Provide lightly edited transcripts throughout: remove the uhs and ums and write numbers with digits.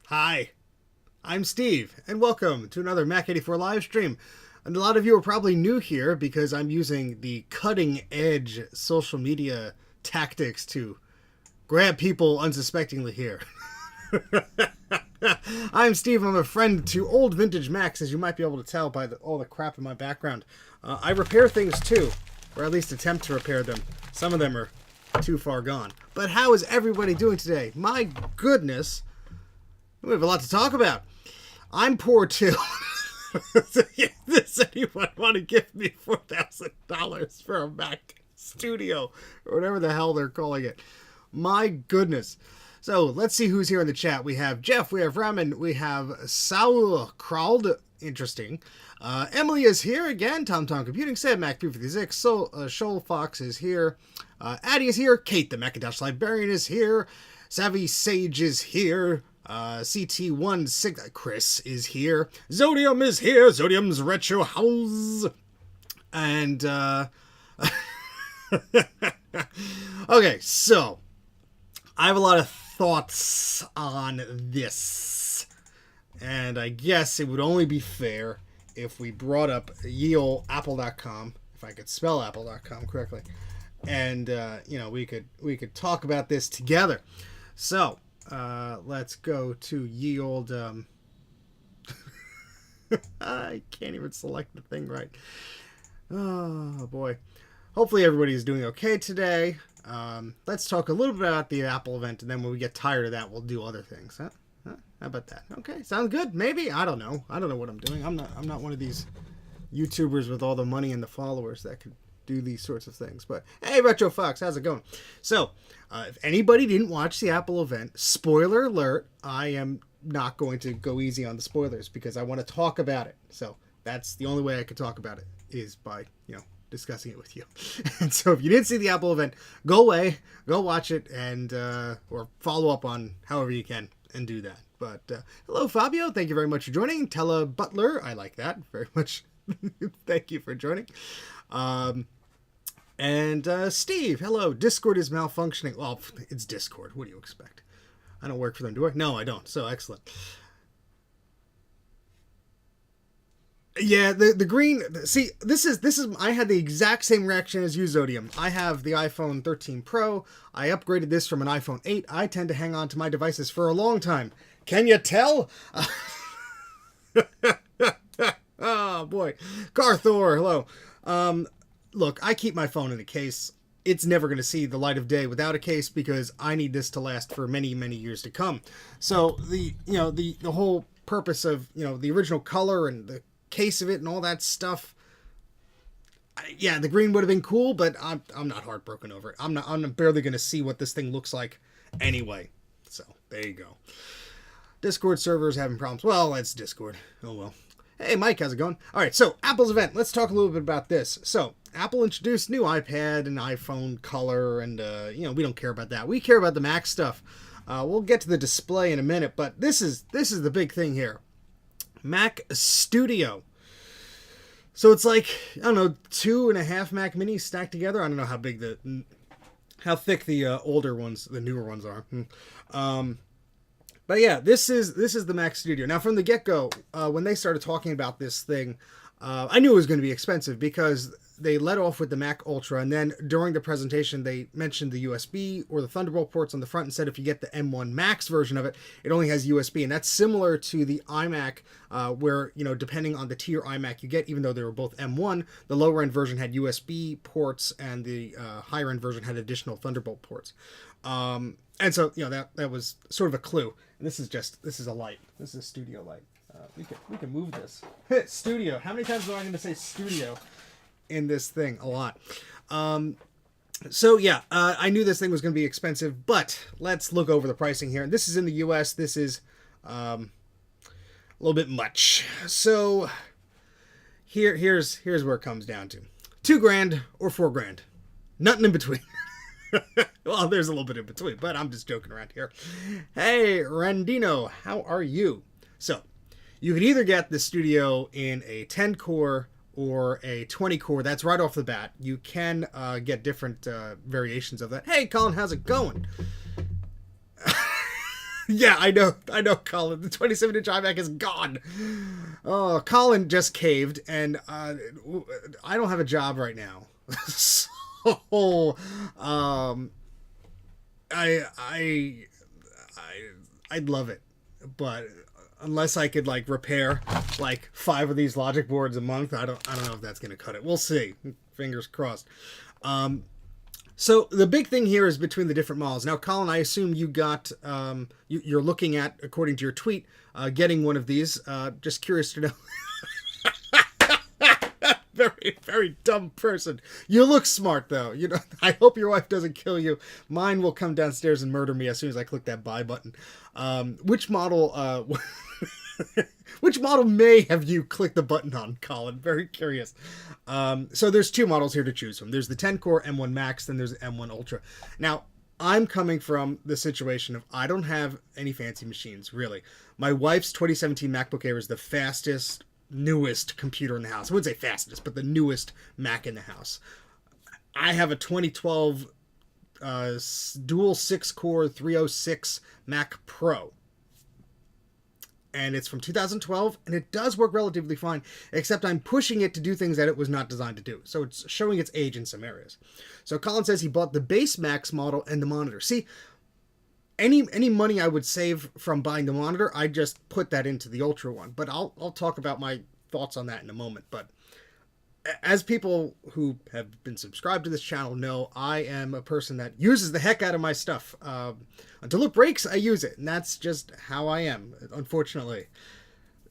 Hi, I'm Steve, and welcome to another Mac84 live stream. And a lot of you are probably new here because I'm using the cutting edge social media tactics to grab people unsuspectingly here. I'm Steve. I'm a friend to old vintage Macs, as you might be able to tell by all the crap in my background. I repair things too, or at least attempt to repair them. Some of them are too far gone. But how is everybody doing today? My goodness, we have a lot to talk about. I'm poor too. Does anyone want to give me $4,000 for a Mac Studio, or whatever the hell they're calling it? My goodness. So let's see who's here in the chat. We have Jeff, we have Raman, we have Saul Crowd. Interesting. Emily is here again. TomTom Computing said Mac356. So Shoal Fox is here. Addie is here. Kate, the Macintosh Librarian, is here. Savvy Sage is here. CT16 Chris is here. Zodium is here. Zodium's Retro House. And okay, so I have a lot of thoughts on this, and I guess it would only be fair if we brought up yeoapple.com, if I could spell apple.com correctly, and we could talk about this together. So let's go to ye old I can't even select the thing right. Oh boy. Hopefully everybody's doing okay today. Let's talk a little bit about the Apple event, and then when we get tired of that, we'll do other things. Huh? How about that? Okay, sounds good. Maybe. I don't know. I don't know what I'm doing. I'm not one of these YouTubers with all the money and the followers that could do these sorts of things. But hey, Retro Fox, how's it going? So, if anybody didn't watch the Apple event, spoiler alert, I am not going to go easy on the spoilers because I want to talk about it. So that's the only way I could talk about it, is by, discussing it with you. And so if you didn't see the Apple event, go away, go watch it, and or follow up on however you can and do that. But hello, Fabio. Thank you very much for joining. Tella Butler. I like that very much. Thank you for joining. And Steve, hello. Discord is malfunctioning. Well, it's Discord. What do you expect? I don't work for them, do I? No, I don't. So excellent. Yeah, the green. See, this is. I had the exact same reaction as you, Zodium. I have the iPhone 13 Pro. I upgraded this from an iPhone 8. I tend to hang on to my devices for a long time. Can you tell? Oh boy, Carthor, hello. Look, I keep my phone in a case. It's never going to see the light of day without a case because I need this to last for many, many years to come. So the whole purpose of the original color and the case of it and all that stuff, yeah, the green would have been cool, but I'm not heartbroken over it. I'm barely going to see what this thing looks like anyway. So there you go. Discord servers having problems. Well, it's Discord. Oh well. Hey Mike, how's it going? All right, so Apple's event. Let's talk a little bit about this. So Apple introduced new iPad and iPhone color, and we don't care about that. We care about the Mac stuff. We'll get to the display in a minute, but this is the big thing here. Mac Studio. So it's like, I don't know, 2.5 Mac Minis stacked together. I don't know how thick the older ones, the newer ones are. But yeah, this is the Mac Studio. Now from the get-go, when they started talking about this thing, I knew it was going to be expensive because they led off with the Mac Ultra, and then during the presentation they mentioned the USB or the Thunderbolt ports on the front and said if you get the M1 Max version of it, it only has USB, and that's similar to the iMac where, depending on the tier iMac you get, even though they were both M1, the lower end version had USB ports and the higher end version had additional Thunderbolt ports. And so, that was sort of a clue. And this is a light. This is a studio light. We can move this. Studio. How many times am I going to say studio in this thing? A lot. So yeah, I knew this thing was going to be expensive, but let's look over the pricing here. This is in the US. This is a little bit much. So here's where it comes down to: $2,000 or $4,000. Nothing in between. Well, there's a little bit in between, but I'm just joking around here. Hey, Randino, how are you? So, you can either get the Studio in a 10-core or a 20-core. That's right off the bat. You can get different variations of that. Hey, Colin, how's it going? Yeah, I know, Colin. The 27-inch iMac is gone. Oh, Colin just caved, and I don't have a job right now, so I I I'd love it, but unless I could like repair like 5 of these logic boards a month, I don't know if that's gonna cut it. We'll see. Fingers crossed. So the big thing here is between the different models. Now, Colin, I assume you got you're looking at, according to your tweet, getting one of these. Just curious to know. Very, very dumb person. You look smart though. You know, I hope your wife doesn't kill you. Mine will come downstairs and murder me as soon as I click that buy button. Which model? Which model may have you clicked the button on, Colin? Very curious. So there's 2 models here to choose from. There's the 10-core M1 Max, then there's the M1 Ultra. Now, I'm coming from the situation of I don't have any fancy machines, really. My wife's 2017 MacBook Air is the fastest, newest computer in the house. I wouldn't say fastest, but the newest Mac in the house. I have a 2012 dual 6-core 306 Mac Pro. And it's from 2012, and it does work relatively fine, except I'm pushing it to do things that it was not designed to do. So it's showing its age in some areas. So Colin says he bought the base Max model and the monitor. See, any money I would save from buying the monitor, I just put that into the Ultra one. But I'll talk about my thoughts on that in a moment. But as people who have been subscribed to this channel know, I am a person that uses the heck out of my stuff. Until it breaks, I use it. And that's just how I am. Unfortunately,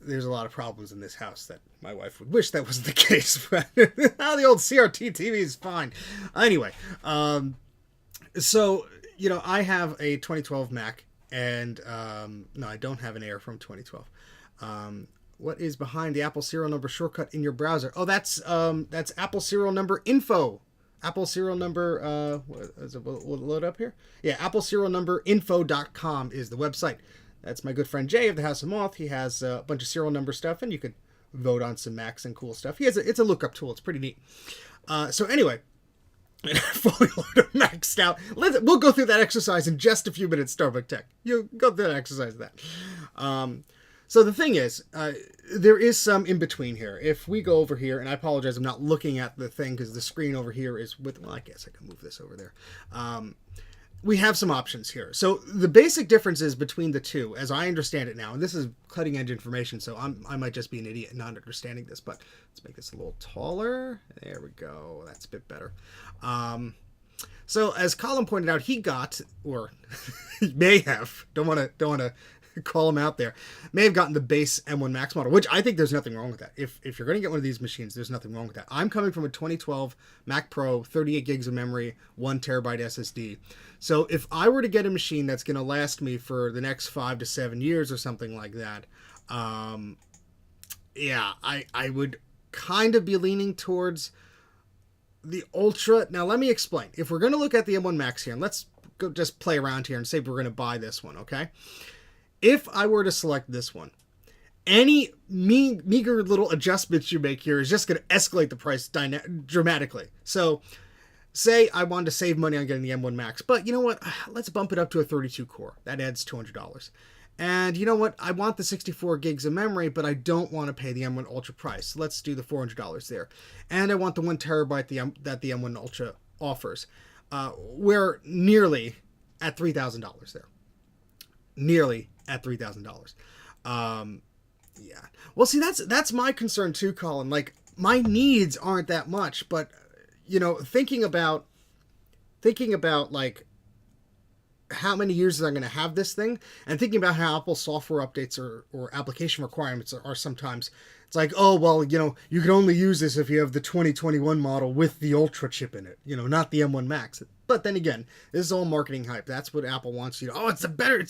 there's a lot of problems in this house that my wife would wish that wasn't the case. But the old CRT TV is fine. Anyway, so, you know, I have a 2012 Mac. And, no, I don't have an Air from 2012. What is behind the Apple serial number shortcut in your browser? Oh, that's Apple serial number info. Apple serial number, will it load up here? Yeah, Apple serial number info.com is the website. That's my good friend Jay of the House of Moth. He has a bunch of serial number stuff, and you could vote on some Macs and cool stuff. It's a lookup tool. It's pretty neat. So anyway, fully loaded, maxed out. We'll go through that exercise in just a few minutes, Starbucks Tech. You'll go through that exercise of that. So the thing is, there is some in between here. If we go over here, and I apologize, I'm not looking at the thing because the screen over here is with, well, I guess I can move this over there. We have some options here. So the basic differences between the two, as I understand it now, and this is cutting edge information, so I might just be an idiot not understanding this, but let's make this a little taller. There we go. That's a bit better. So as Colin pointed out, he got, or he may have, don't want to call him out there, may have gotten the base M1 Max model, which I think there's nothing wrong with that. If you're going to get one of these machines, there's nothing wrong with that. I'm coming from a 2012 Mac Pro, 38 gigs of memory, 1 terabyte SSD. So if I were to get a machine that's going to last me for the next 5 to 7 years or something like that, yeah, I would kind of be leaning towards the Ultra. Now let me explain. If we're going to look at the M1 Max here, and let's go just play around here and say we're going to buy this one, okay? If I were to select this one, any meager little adjustments you make here is just going to escalate the price dramatically. So say I wanted to save money on getting the M1 Max, but you know what? Let's bump it up to a 32 core. That adds $200. And you know what? I want the 64 gigs of memory, but I don't want to pay the M1 Ultra price. Let's do the $400 there. And I want the 1 terabyte that the M1 Ultra offers. We're nearly at $3,000 there. Nearly at $3,000. Yeah. Well, see, that's my concern too, Colin. Like, my needs aren't that much, but you know, thinking about like how many years I'm going to have this thing, and thinking about how Apple software updates or application requirements are sometimes, it's like, oh, well, you know, you can only use this if you have the 2021 model with the Ultra chip in it, you know, not the M1 Max. But then again, this is all marketing hype. That's what Apple wants you to, oh, it's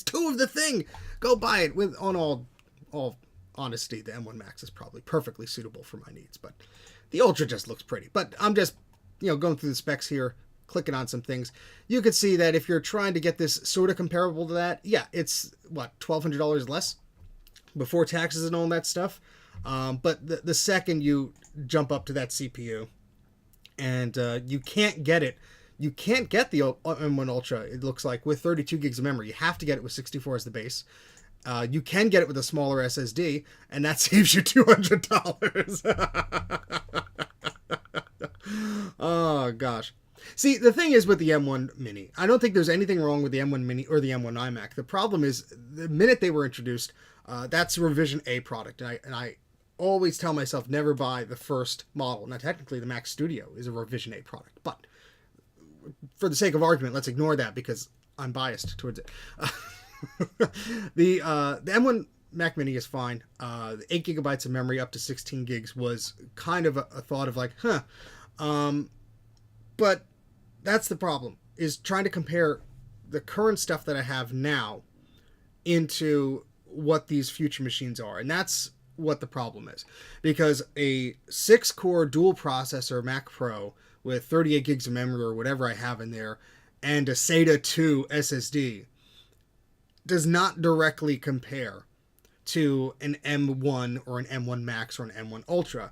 2 of the thing. Go buy it. With on all honesty, the M1 Max is probably perfectly suitable for my needs, but the Ultra just looks pretty. But I'm just, you know, going through the specs here, clicking on some things. You could see that if you're trying to get this sort of comparable to that, yeah, it's what, $1,200 less before taxes and all that stuff. But the second you jump up to that CPU, and you can't get it You can't get the M1 Ultra, it looks like, with 32 gigs of memory. You have to get it with 64 as the base. You can get it with a smaller SSD, and that saves you $200. Oh, gosh. See, the thing is with the M1 Mini, I don't think there's anything wrong with the M1 Mini or the M1 iMac. The problem is, the minute they were introduced, that's a Revision A product, and I always tell myself never buy the first model. Now, technically, the Mac Studio is a Revision A product, but for the sake of argument, let's ignore that because I'm biased towards it. The M1 Mac Mini is fine. The 8 gigabytes of memory up to 16 gigs was kind of a thought of like, but that's the problem, is trying to compare the current stuff that I have now into what these future machines are. And that's what the problem is. Because a 6-core dual processor Mac Pro with 38 gigs of memory or whatever I have in there and a SATA 2 SSD does not directly compare to an M1 or an M1 Max or an M1 Ultra.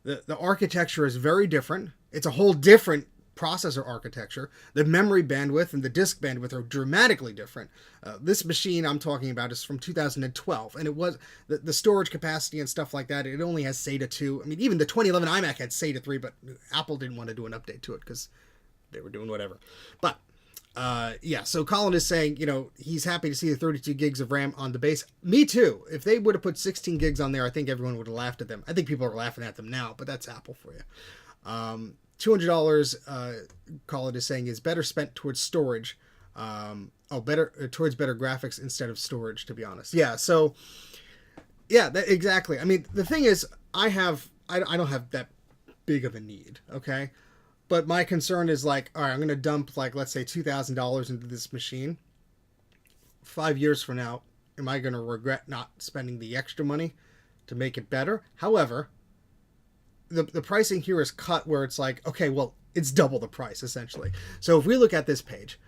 The architecture is very different. It's a whole different processor architecture. The memory bandwidth and the disk bandwidth are dramatically different. This machine I'm talking about is from 2012, and it was the storage capacity and stuff like that. It only has SATA 2. I mean, even the 2011 iMac had SATA 3, but Apple didn't want to do an update to it because they were doing whatever. But yeah, so Colin is saying, he's happy to see the 32 gigs of RAM on the base. Me too. If they would have put 16 gigs on there, I think everyone would have laughed at them. I think people are laughing at them now, but that's Apple for you. $200, Colin is saying, is better spent towards storage. Towards better graphics instead of storage, to be honest. Yeah, so, yeah, exactly. I mean, the thing is, I don't have that big of a need, okay? But my concern is like, all right, I'm going to dump, like, let's say $2,000 into this machine. 5 years from now, am I going to regret not spending the extra money to make it better? However, the pricing here is cut where it's like, okay, well, it's double the price, essentially. So if we look at this page,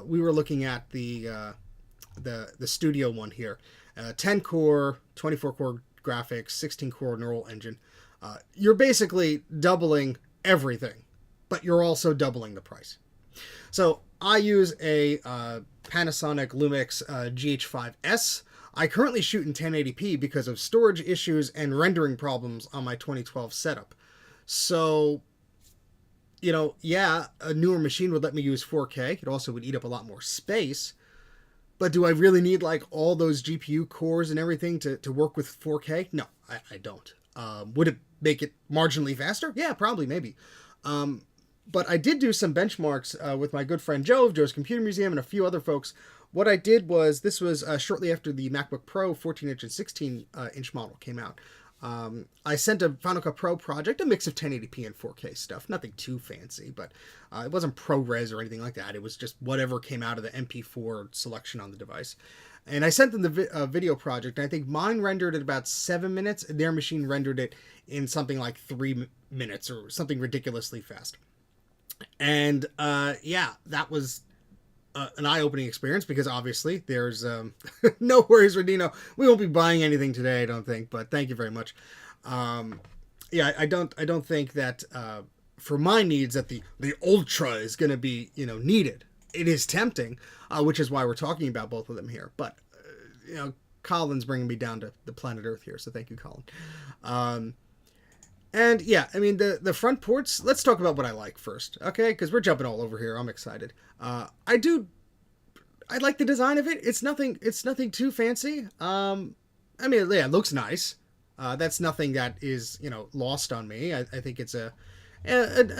we were looking at the Studio one here. 10-core, 24-core graphics, 16-core neural engine. You're basically doubling everything, but you're also doubling the price. So I use a Panasonic Lumix GH5S. I currently shoot in 1080p because of storage issues and rendering problems on my 2012 setup. So, yeah, a newer machine would let me use 4K. It also would eat up a lot more space. But do I really need like all those GPU cores and everything to work with 4K? No, I don't. Would it make it marginally faster? Yeah, probably, maybe. But I did do some benchmarks with my good friend Joe of Joe's Computer Museum and a few other folks. What I did was, this was shortly after the MacBook Pro 14-inch and 16-inch model came out. I sent a Final Cut Pro project, a mix of 1080p and 4K stuff. Nothing too fancy, but it wasn't ProRes or anything like that. It was just whatever came out of the MP4 selection on the device. And I sent them the video project, and I think mine rendered at about 7 minutes, and their machine rendered it in something like 3 minutes or something ridiculously fast. And yeah, that was an eye-opening experience because obviously there's no worries, Rodino. We won't be buying anything today, I don't think, but thank you very much. Yeah, I don't think that for my needs that the Ultra is going to be needed. It is tempting, which is why we're talking about both of them here. But Colin's bringing me down to the planet Earth here, so thank you, Colin. And yeah, I mean the front ports. Let's talk about what I like first, okay? Because we're jumping all over here. I'm excited. I like the design of it. It's nothing too fancy. I mean, yeah, it looks nice. That's nothing that is lost on me. I think it's a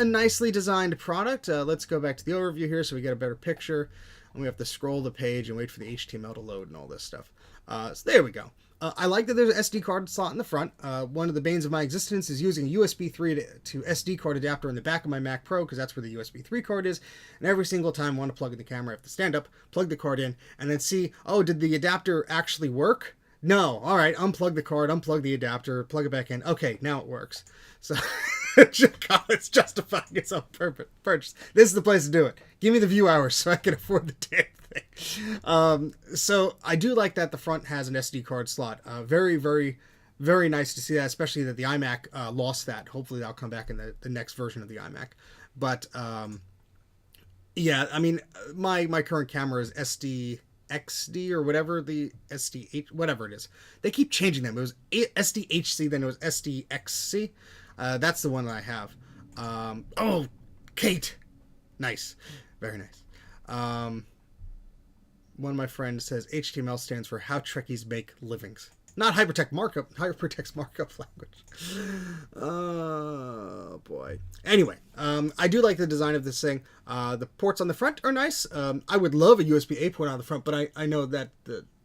nicely designed product. Let's go back to the overview here so we get a better picture. And we have to scroll the page and wait for the HTML to load and all this stuff. So there we go. I like that there's an SD card slot in the front. One of the banes of my existence is using a USB 3 to SD card adapter in the back of my Mac Pro because that's where the USB 3 card is. And every single time I want to plug in the camera, I have to stand up, plug the card in, and then see, oh, did the adapter actually work? No. All right, unplug the card, unplug the adapter, plug it back in. Okay, now it works. So it's justifying its own purchase. This is the place to do it. Give me the view hours so I can afford the damn thing. So I do like that the front has an SD card slot. Very, very, very nice to see that, especially that the iMac lost that. Hopefully that'll come back in the next version of the iMac. But Yeah, I mean, my current camera is SDXD or whatever, the SDH, whatever it is. They keep changing them. It was SDHC, then it was SDXC. That's the one that I have. Oh, Kate. Nice. Very nice. One of my friends says HTML stands for How Trekkies Make Livings. Not hypertext markup language. Oh, boy. Anyway, I do like the design of this thing. The ports on the front are nice. I would love a USB-A port on the front, but I know that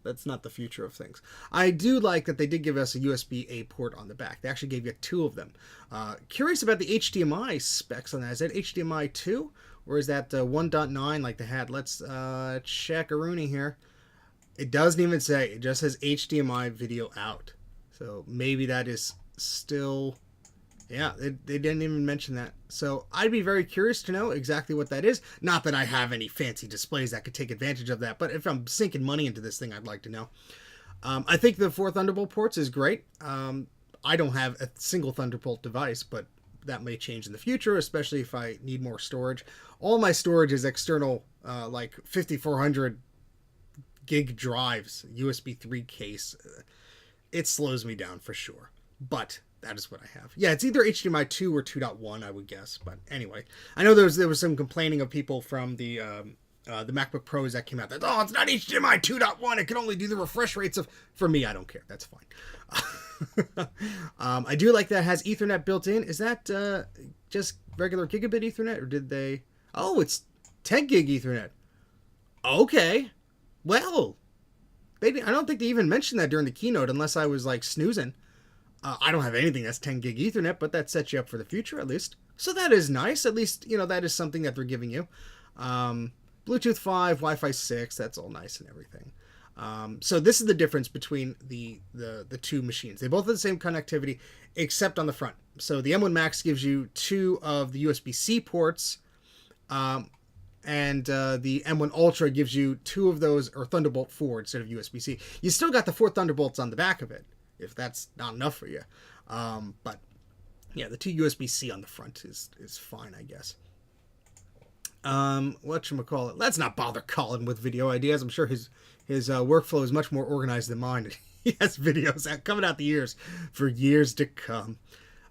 that's not the future of things. I do like that they did give us a USB-A port on the back. They actually gave you 2 of them. Curious about the HDMI specs on that. Is that HDMI 2? Or is that 1.9 like they had? Let's check a Rooney here. It doesn't even say. It just says HDMI video out. So maybe that is still... Yeah, they didn't even mention that. So I'd be very curious to know exactly what that is. Not that I have any fancy displays that could take advantage of that, but if I'm sinking money into this thing, I'd like to know. I think the 4 Thunderbolt ports is great. I don't have a single Thunderbolt device, but that may change in the future, especially if I need more storage. All my storage is external, like 5400 gig drives, USB 3 case. It slows me down for sure, but that is what I have. Yeah, it's either HDMI 2 or 2.1, I would guess. But anyway, I know there was some complaining of people from the MacBook Pros that came out that, oh, it's not HDMI 2.1. It can only do the refresh rates of... For me, I don't care. That's fine. I do like that it has Ethernet built in. Is that just regular gigabit Ethernet, or did they... Oh, it's 10 gig Ethernet. Okay. Well, I don't think they even mentioned that during the keynote unless I was like snoozing. I don't have anything that's 10 gig Ethernet, but that sets you up for the future at least. So that is nice. At least, that is something that they're giving you. Bluetooth 5, Wi-Fi 6, that's all nice and everything. So this is the difference between the 2 machines. They both have the same connectivity, except on the front. So the M1 Max gives you 2 of the USB-C ports, and the M1 Ultra gives you 2 of those, or Thunderbolt 4 instead of USB-C. You still got the 4 Thunderbolts on the back of it, if that's not enough for you. But yeah, the 2 USB-C on the front is fine, I guess. Whatchamacallit? Let's not bother Colin with video ideas. I'm sure his workflow is much more organized than mine. He has videos coming out the ears for years to come.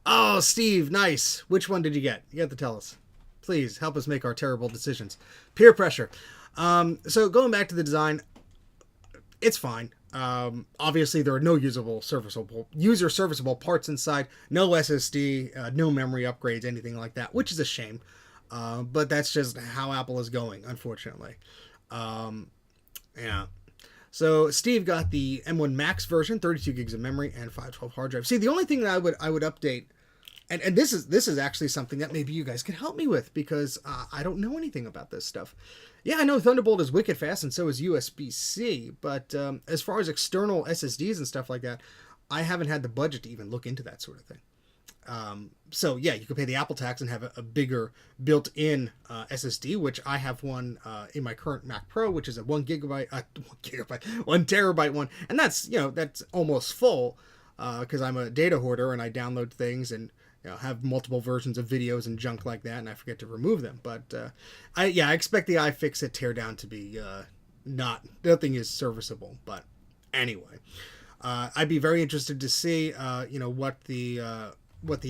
Oh, Steve, nice. Which one did you get? You have to tell us. Please help us make our terrible decisions. Peer pressure. So going back to the design, it's fine. Obviously, there are no user serviceable parts inside. No SSD, no memory upgrades, anything like that, which is a shame. But that's just how Apple is going, unfortunately. Yeah. So Steve got the M1 Max version, 32 gigs of memory and 512 hard drive. See, the only thing that I would update, and this is actually something that maybe you guys could help me with, because I don't know anything about this stuff. Yeah, I know Thunderbolt is wicked fast, and so is USB-C, but as far as external SSDs and stuff like that, I haven't had the budget to even look into that sort of thing. So yeah, you could pay the Apple tax and have a bigger built-in SSD, which I have one in my current Mac Pro, which is a 1 terabyte one, and that's that's almost full because I'm a data hoarder and I download things and have multiple versions of videos and junk like that, and I forget to remove them. But I expect the iFixit teardown to be nothing is serviceable. But anyway, I'd be very interested to see what the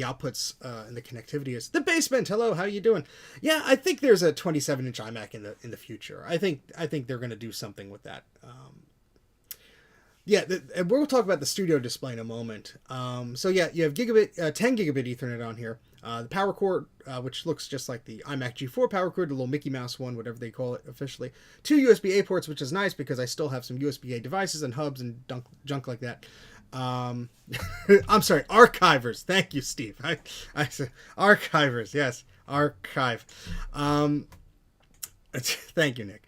outputs and the connectivity is. The basement, hello, how you doing? Yeah, I think there's a 27-inch iMac in the future. I think they're going to do something with that. We'll talk about the studio display in a moment. So yeah, you have 10 gigabit Ethernet on here. The power cord, which looks just like the iMac G4 power cord, the little Mickey Mouse one, whatever they call it officially. 2 USB-A ports, which is nice because I still have some USB-A devices and hubs and junk like that. I'm sorry, archivers. Thank you, Steve. I said archivers. Yes, archive. Thank you, Nick.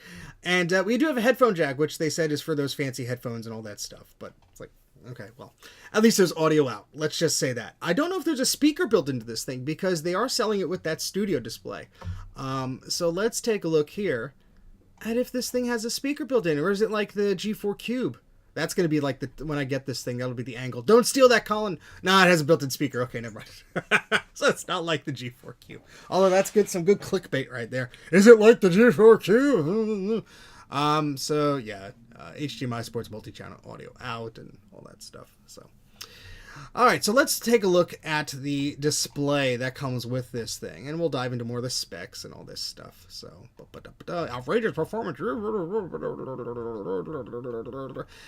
And we do have a headphone jack, which they said is for those fancy headphones and all that stuff. But it's like, okay, well, at least there's audio out. Let's just say that. I don't know if there's a speaker built into this thing because they are selling it with that studio display. So let's take a look here at if this thing has a speaker built in, or is it like the G4 Cube? That's going to be like when I get this thing, that'll be the angle. Don't steal that, Colin. Nah, it has a built-in speaker. Okay, never mind. So it's not like the G4Q. Although that's good, some good clickbait right there. Is it like the G4Q? So yeah, HDMI sports multi-channel audio out and all that stuff. So. All right, so let's take a look at the display that comes with this thing, and we'll dive into more of the specs and all this stuff. So, outrageous performance.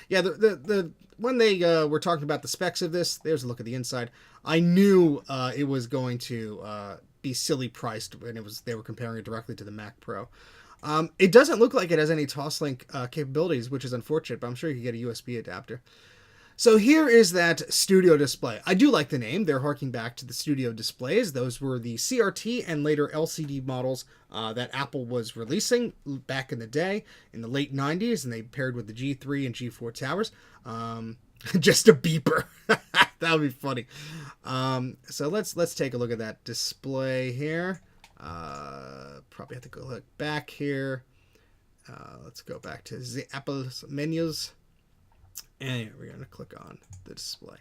Yeah, when they were talking about the specs of this, there's a look at the inside. I knew it was going to be silly priced when they were comparing it directly to the Mac Pro. It doesn't look like it has any Toslink capabilities, which is unfortunate, but I'm sure you can get a USB adapter. So here is that studio display. I do like the name. They're harking back to the studio displays. Those were the CRT and later LCD models that Apple was releasing back in the day, in the late 90s, and they paired with the G3 and G4 towers. Just a beeper. That would be funny. So let's take a look at that display here. Probably have to go look back here. Let's go back to the Apple's menus. And we're going to click on the display.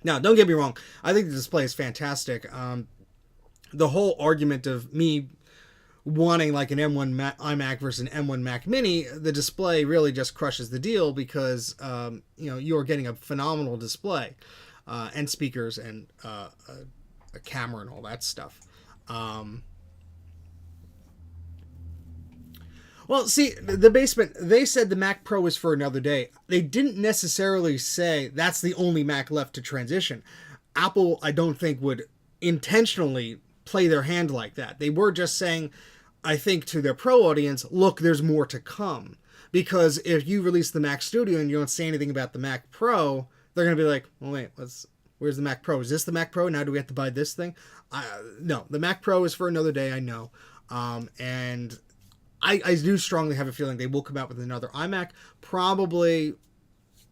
Now, don't get me wrong. I think the display is fantastic. The whole argument of me wanting like an M1 iMac versus an M1 Mac Mini, the display really just crushes the deal because, you're getting a phenomenal display and speakers and a camera and all that stuff. Well, see, the basement, they said the Mac Pro is for another day. They didn't necessarily say that's the only Mac left to transition. Apple, I don't think, would intentionally play their hand like that. They were just saying, I think, to their Pro audience, look, there's more to come. Because if you release the Mac Studio and you don't say anything about the Mac Pro, they're going to be like, well, wait, where's the Mac Pro? Is this the Mac Pro? Now do we have to buy this thing? No, the Mac Pro is for another day, I know. And I do strongly have a feeling they will come out with another iMac, probably,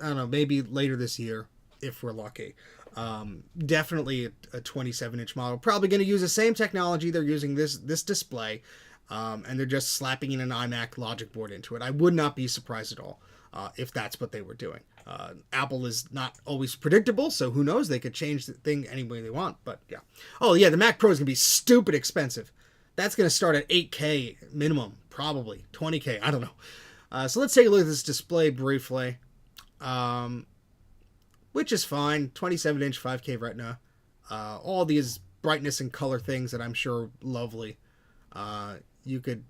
I don't know, maybe later this year, if we're lucky. Definitely a 27-inch model. Probably going to use the same technology. They're using this display, and they're just slapping in an iMac logic board into it. I would not be surprised at all if that's what they were doing. Apple is not always predictable, so who knows? They could change the thing any way they want, but yeah. Oh, yeah, the Mac Pro is going to be stupid expensive. That's going to start at $8K minimum, probably $20K. I don't know. So let's take a look at this display briefly, which is fine. 27-inch 5K Retina. All these brightness and color things that I'm sure are lovely. You could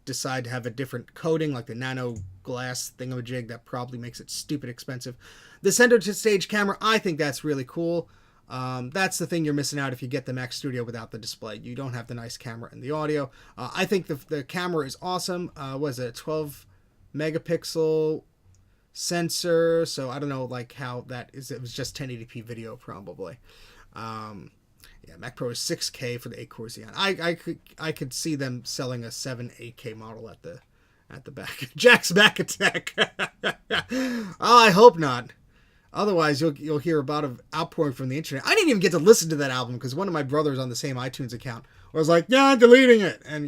decide to have a different coating, like the nano glass thingamajig. That probably makes it stupid expensive. The center to stage camera, I think that's really cool. That's the thing you're missing out if you get the Mac Studio without the display. You don't have the nice camera and the audio. I think the camera is awesome. Was it a 12 megapixel sensor? So I don't know like how that is. It was just 1080p video probably. Yeah, Mac Pro is 6K for the 8-core Xeon. I could see them selling a 8K model at the back. Jack's Mac Attack. Oh, I hope not. Otherwise, you'll hear about an outpouring from the internet. I didn't even get to listen to that album because one of my brothers on the same iTunes account was like, "Yeah, I'm deleting it," and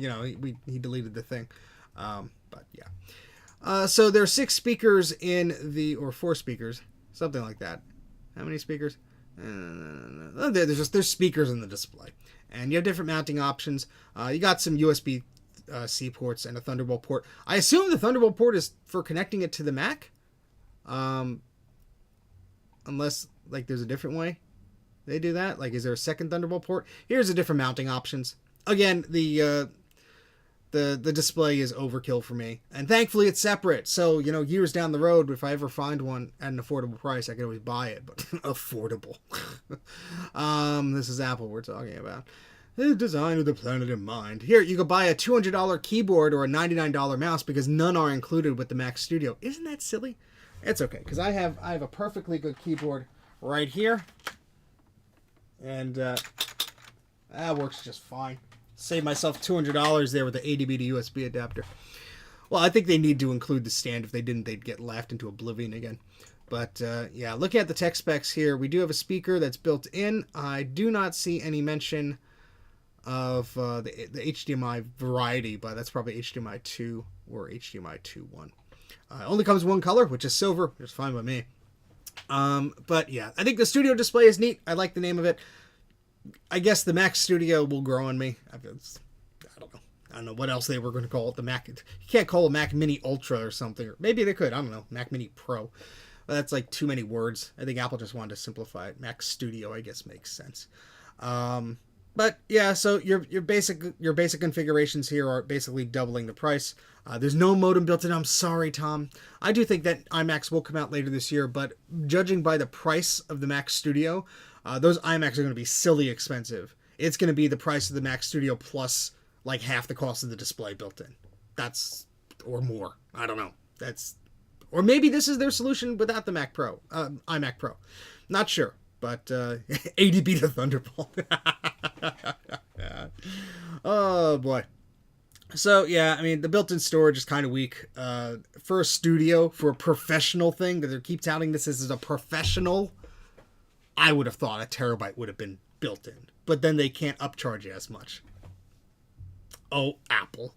he deleted the thing. But yeah. So there are 6 speakers or 4 speakers, something like that. How many speakers? There's speakers in the display, and you have different mounting options. You got some USB C ports and a Thunderbolt port. I assume the Thunderbolt port is for connecting it to the Mac. Unless like there's a different way they do that. Like, is there a second Thunderbolt port? Here's the different mounting options. Again, the display is overkill for me, and thankfully it's separate. So years down the road, if I ever find one at an affordable price, I can always buy it. But affordable. This is Apple we're talking about. The design of the planet in mind. Here, you could buy a $200 keyboard or a $99 mouse because none are included with the Mac Studio. Isn't that silly? It's okay, because I have a perfectly good keyboard right here. And that works just fine. Save myself $200 there with the 80B to USB adapter. Well, I think they need to include the stand. If they didn't, they'd get laughed into oblivion again. But yeah, looking at the tech specs here, we do have a speaker that's built in. I do not see any mention of the HDMI variety, but that's probably HDMI 2 or HDMI 2.1. Only comes one color, which is silver, which is fine by me. But yeah, I think the studio display is neat. I like the name of it. I guess the Mac Studio will grow on me. I don't know. I don't know what else they were going to call it. The Mac. You can't call it Mac Mini Ultra or something. Or maybe they could. I don't know. Mac Mini Pro. But that's like too many words. I think Apple just wanted to simplify it. Mac Studio, I guess, makes sense. But yeah, so your basic configurations here are basically doubling the price. There's no modem built in. I'm sorry, Tom. I do think that iMacs will come out later this year, but judging by the price of the Mac Studio, those iMacs are going to be silly expensive. It's going to be the price of the Mac Studio plus like half the cost of the display built in. That's, or more. I don't know. Or maybe this is their solution without the Mac Pro, iMac Pro. Not sure, but ADB to Thunderbolt. Oh boy. So yeah, I mean the built-in storage is kind of weak. For a studio, for a professional thing that they keep touting this as a professional, I would have thought a terabyte would have been built in, but then they can't upcharge you as much. Oh, Apple.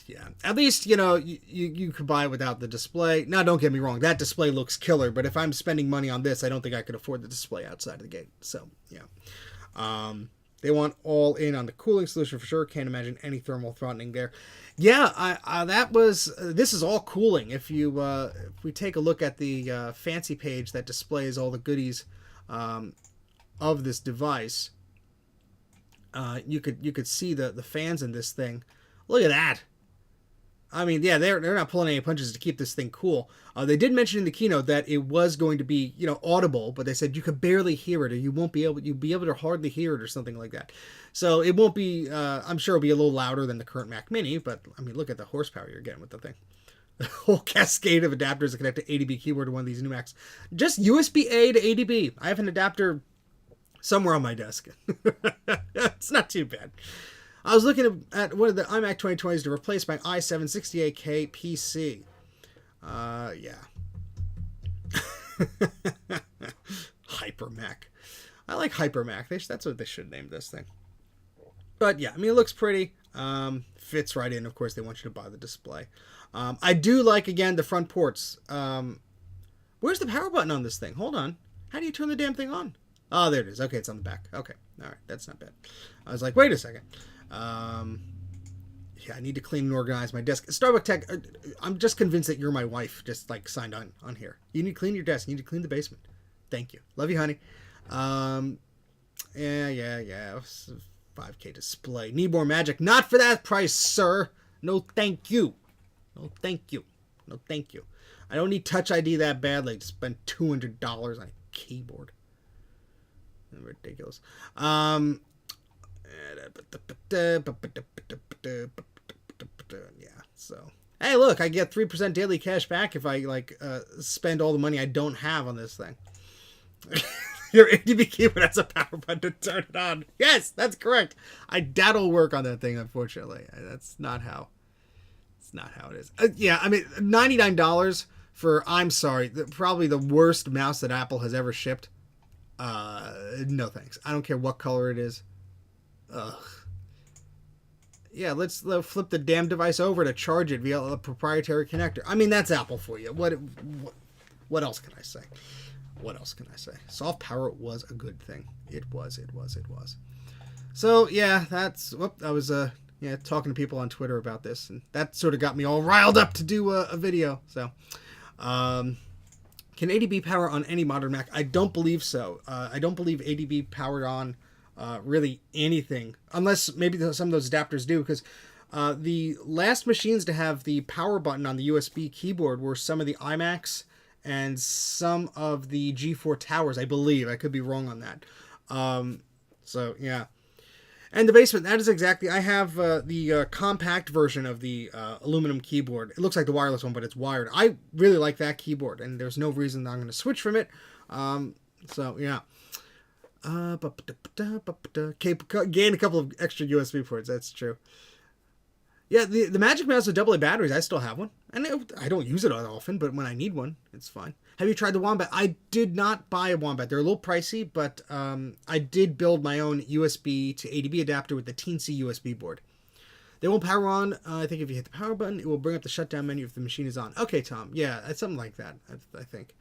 Yeah, at least you could buy it without the display. Now, don't get me wrong, that display looks killer, but if I'm spending money on this, I don't think I could afford the display outside of the gate. So yeah, they want all in on the cooling solution for sure. Can't imagine any thermal throttling there. Yeah, this is all cooling. If we take a look at the fancy page that displays all the goodies of this device, you could see the fans in this thing. Look at that. I mean, yeah, they're not pulling any punches to keep this thing cool. They did mention in the keynote that it was going to be, audible, but they said you could barely hear it, or you'll be able to hardly hear it, or something like that. So it won't be. I'm sure it'll be a little louder than the current Mac Mini, but I mean, look at the horsepower you're getting with the thing. The whole cascade of adapters that connect to ADB keyboard to one of these new Macs. Just USB-A to ADB. I have an adapter somewhere on my desk. It's not too bad. I was looking at one of the iMac 2020s to replace my i7-68K PC. Yeah. Hyper Mac. I like Hyper Mac. That's what they should name this thing. But yeah, I mean, it looks pretty. Fits right in. Of course, they want you to buy the display. I do like, again, the front ports. Where's the power button on this thing? Hold on. How do you turn the damn thing on? Oh, there it is. Okay, it's on the back. Okay. All right. That's not bad. I was like, wait a second. Yeah, I need to clean and organize my desk. Starbucks Tech, I'm just convinced that you're my wife, just like signed on here. You need to clean your desk. You need to clean the basement. Thank you. Love you, honey. Yeah. 5K display. Need more magic. Not for that price, sir. No, thank you. No, thank you. No, thank you. I don't need Touch ID that badly to spend $200 on a keyboard. Ridiculous. Yeah, so hey, look, I get 3% daily cash back if I spend all the money I don't have on this thing. Your ADB keyboard has a power button to turn it on. Yes, that's correct. I doubt it'll work on that thing, unfortunately. That's not how. It's not how it is. Yeah, I mean, $99 for, I'm sorry, probably the worst mouse that Apple has ever shipped. No thanks. I don't care what color it is. Ugh. Yeah, let's flip the damn device over to charge it via a proprietary connector. I mean, that's Apple for you. What else can I say? What else can I say? Soft power was a good thing. It was. So yeah, I was talking to people on Twitter about this, and that sort of got me all riled up to do a video. So, can ADB power on any modern Mac? I don't believe so. I don't believe ADB powered on really anything, unless maybe some of those adapters do, because the last machines to have the power button on the USB keyboard were some of the iMacs and some of the G4 Towers, I believe. I could be wrong on that. So yeah. And the basement, that is exactly, I have the compact version of the aluminum keyboard. It looks like the wireless one, but it's wired. I really like that keyboard, and there's no reason that I'm going to switch from it. So yeah. Gain a couple of extra USB ports, that's true. Yeah, the Magic Mouse with AA batteries, I still have one. And I don't use it often, but when I need one, it's fine. Have you tried the Wombat? I did not buy a Wombat. They're a little pricey, but I did build my own USB to ADB adapter with the teensy USB board. They won't power on. I think if you hit the power button, it will bring up the shutdown menu if the machine is on. Okay, Tom. Yeah, it's something like that, I think.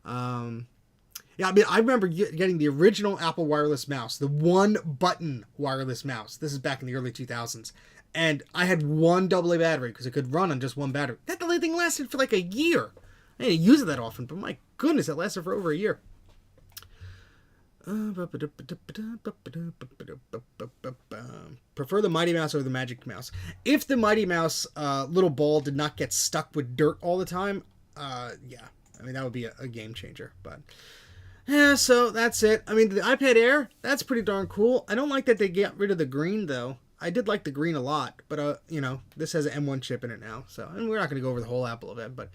Yeah, I mean, I remember getting the original Apple wireless mouse, the one-button wireless mouse. This is back in the early 2000s. And I had one AA battery because it could run on just one battery. That thing lasted for like a year. I didn't use it that often, but my goodness, it lasted for over a year. Prefer the Mighty Mouse over the Magic Mouse. If the Mighty Mouse little ball did not get stuck with dirt all the time, yeah, I mean, that would be a game changer. But yeah, so that's it. I mean, the iPad Air, that's pretty darn cool. I don't like that they got rid of the green, though. I did like the green a lot, but, you know, this has an M1 chip in it now. So, and we're not going to go over the whole Apple event, but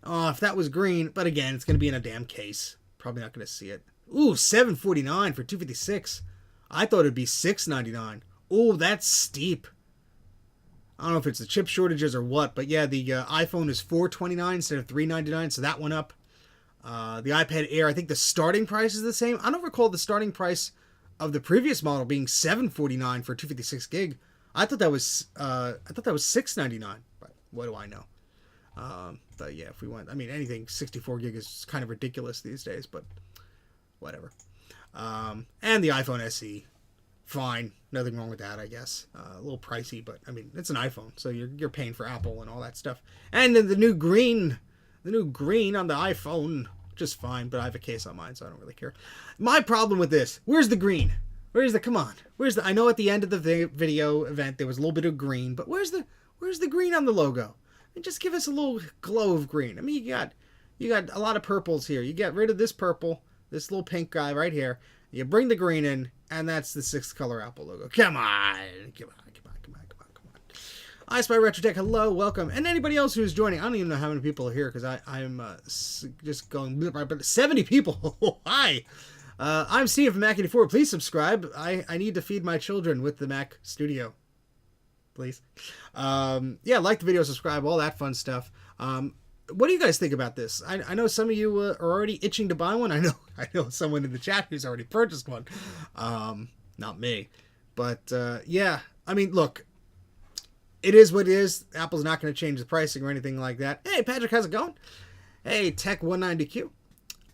if that was green, but again, it's going to be in a damn case. Probably not going to see it. Ooh, $749 for 256. I thought it'd be $699. Ooh, that's steep. I don't know if it's the chip shortages or what, but yeah, the iPhone is $429 instead of $399, so that went up. The iPad Air, I think the starting price is the same. I don't recall the starting price of the previous model being $749 for 256 gig. I thought that was $699, but what do I know? But yeah, if we went, I mean, anything 64 gig is kind of ridiculous these days, but whatever. And the iPhone SE, fine, nothing wrong with that, I guess. A little pricey, but I mean, it's an iPhone, so you're paying for Apple and all that stuff. And then the new green on the iPhone, just fine, but I have a case on mine, so I don't really care. My problem with this, where's the green? Come on, I know at the end of the video event there was a little bit of green, but where's the green on the logo? And just give us a little glow of green. I mean, you got a lot of purples here. You get rid of this purple, this little pink guy right here. You bring the green in, and that's the 6th color Apple logo. Come on. I Spy Retrotech, hello, welcome. And anybody else who's joining, I don't even know how many people are here, because I'm just going, but 70 people. Hi. I'm Steve from Mac84. Please subscribe. I need to feed my children with the Mac Studio. Please. Yeah, like the video, subscribe, all that fun stuff. What do you guys think about this? I know some of you are already itching to buy one. I know someone in the chat who's already purchased one. Not me. But yeah, I mean, look, it is what it is. Apple's not going to change the pricing or anything like that. Hey, Patrick, how's it going? Hey, Tech190Q.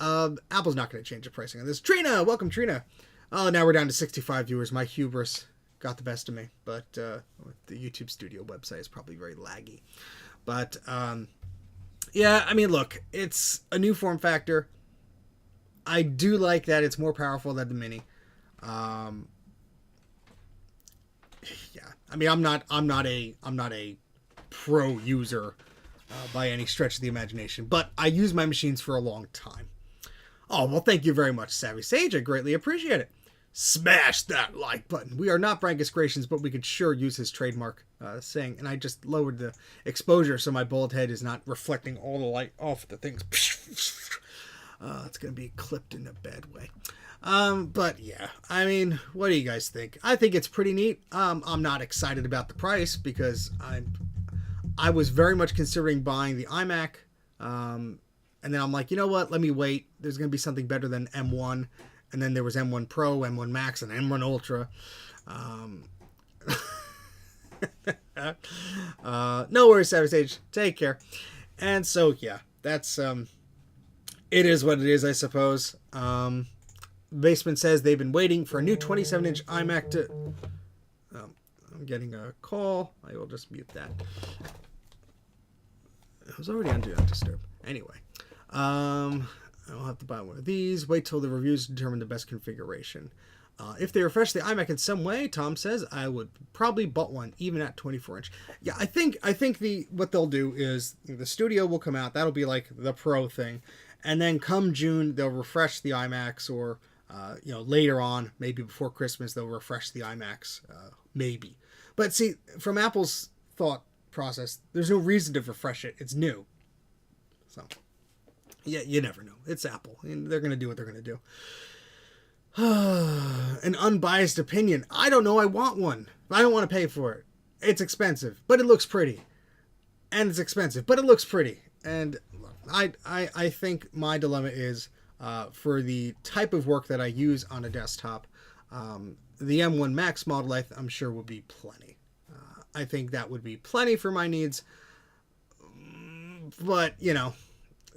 Apple's not going to change the pricing on this. Trina, welcome, Trina. Oh, now we're down to 65 viewers. My hubris got the best of me. But the YouTube Studio website is probably very laggy. But yeah, I mean, look, it's a new form factor. I do like that it's more powerful than the Mini. Yeah, I mean, I'm not a pro user by any stretch of the imagination, but I use my machines for a long time. Oh, well, thank you very much, Savvy Sage. I greatly appreciate it. Smash that like button. We are not Brangus Creations, but we could sure use his trademark saying, and I just lowered the exposure so my bald head is not reflecting all the light off the things. It's going to be clipped in a bad way. But yeah, I mean, what do you guys think? I think it's pretty neat. I'm not excited about the price because I was very much considering buying the iMac. And then I'm like, you know what? Let me wait. There's going to be something better than M1. And then there was M1 Pro, M1 Max, and M1 Ultra. No worries, Savage Sage. Take care. And so, yeah, that's, it is what it is, I suppose. Basement says they've been waiting for a new 27-inch iMac to... I'm getting a call. I will just mute that. It was already on Do Not Disturb. Anyway. I'll have to buy one of these. Wait till the reviews determine the best configuration. If they refresh the iMac in some way, Tom says, I would probably bought one, even at 24-inch. Yeah, I think what they'll do is the Studio will come out. That'll be like the Pro thing. And then come June, they'll refresh the iMacs, or later on, maybe before Christmas, they'll refresh the iMacs, maybe. But see, from Apple's thought process, there's no reason to refresh it. It's new. So... yeah, you never know. It's Apple, and they're going to do what they're going to do. An unbiased opinion. I don't know. I want one. I don't want to pay for it. It's expensive, but it looks pretty. And it's expensive, but it looks pretty. And I think my dilemma is for the type of work that I use on a desktop, the M1 Max model I'm sure will be plenty. I think that would be plenty for my needs. But, you know,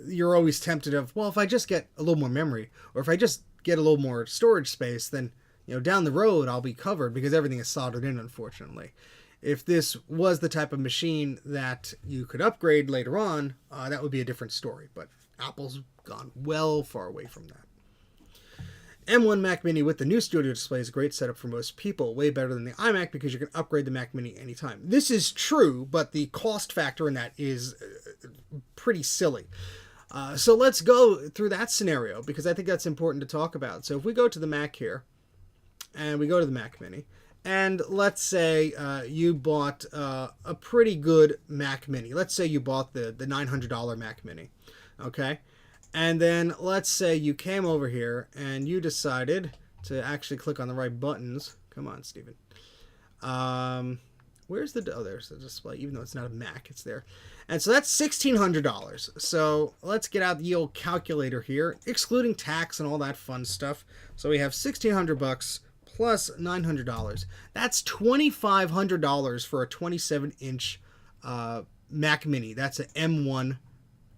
you're always tempted of, well, if I just get a little more memory, or if I just get a little more storage space, then, you know, down the road I'll be covered because everything is soldered in, unfortunately. If this was the type of machine that you could upgrade later on, that would be a different story. But Apple's gone well far away from that. M1 Mac Mini with the new studio display is a great setup for most people, way better than the iMac because you can upgrade the Mac Mini anytime. This is true, but the cost factor in that is pretty silly. So let's go through that scenario because I think that's important to talk about. So if we go to the Mac here, and we go to the Mac Mini, and let's say you bought a pretty good Mac Mini. Let's say you bought the $900 Mac Mini, okay? And then let's say you came over here and you decided to actually click on the right buttons. Come on, Steven. Where's the... Oh, there's the display. Even though it's not a Mac, it's there. And so that's $1,600. So let's get out the old calculator here, excluding tax and all that fun stuff. So we have $1,600 plus $900. That's $2,500 for a 27-inch Mac Mini. That's an M1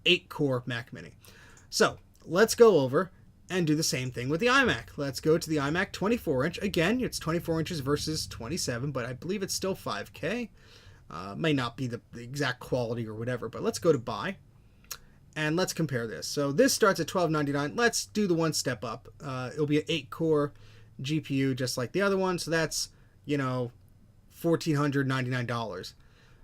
8-core Mac Mini. So let's go over and do the same thing with the iMac. Let's go to the iMac 24-inch. Again, it's 24 inches versus 27, but I believe it's still 5K. May not be the exact quality or whatever, but let's go to buy. And let's compare this. So this starts at $1,299. Let's do the one step up. It'll be an 8-core GPU just like the other one. So that's, you know, $1,499.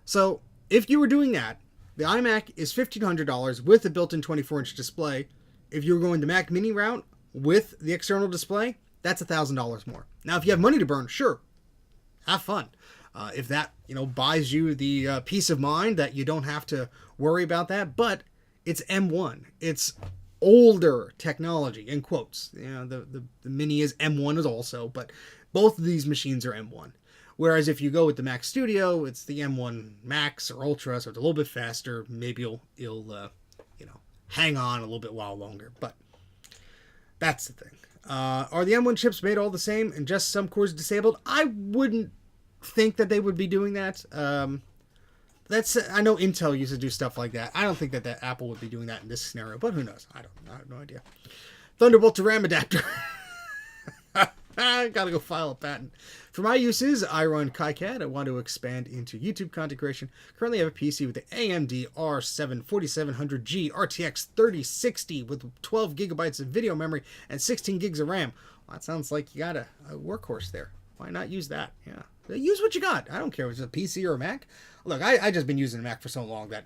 So if you were doing that, the iMac is $1,500 with the built-in 24-inch display. If you're going the Mac Mini route with the external display, that's $1,000 more. Now, if you have money to burn, sure, have fun. If that, you know, buys you the peace of mind that you don't have to worry about that, but it's M1. It's older technology, in quotes. You know, the Mini is M1 as also, but both of these machines are M1. Whereas if you go with the Mac Studio, it's the M1 Max or Ultra, so it's a little bit faster. Maybe you'll you know, hang on a little bit while longer. But that's the thing. Are the M1 chips made all the same and just some cores disabled? I wouldn't think that they would be doing that. I know Intel used to do stuff like that. I don't think that Apple would be doing that in this scenario, but who knows? I have no idea. Thunderbolt to RAM adapter. I gotta go file a patent. For my uses, I run KiCad. I want to expand into YouTube content creation. Currently I have a PC with the AMD R7 4700G RTX 3060 with 12 gigabytes of video memory and 16 gigs of RAM. Well, that sounds like you got a workhorse there. Why not use that? Yeah. Use what you got. I don't care if it's a PC or a Mac. Look, I just been using a Mac for so long that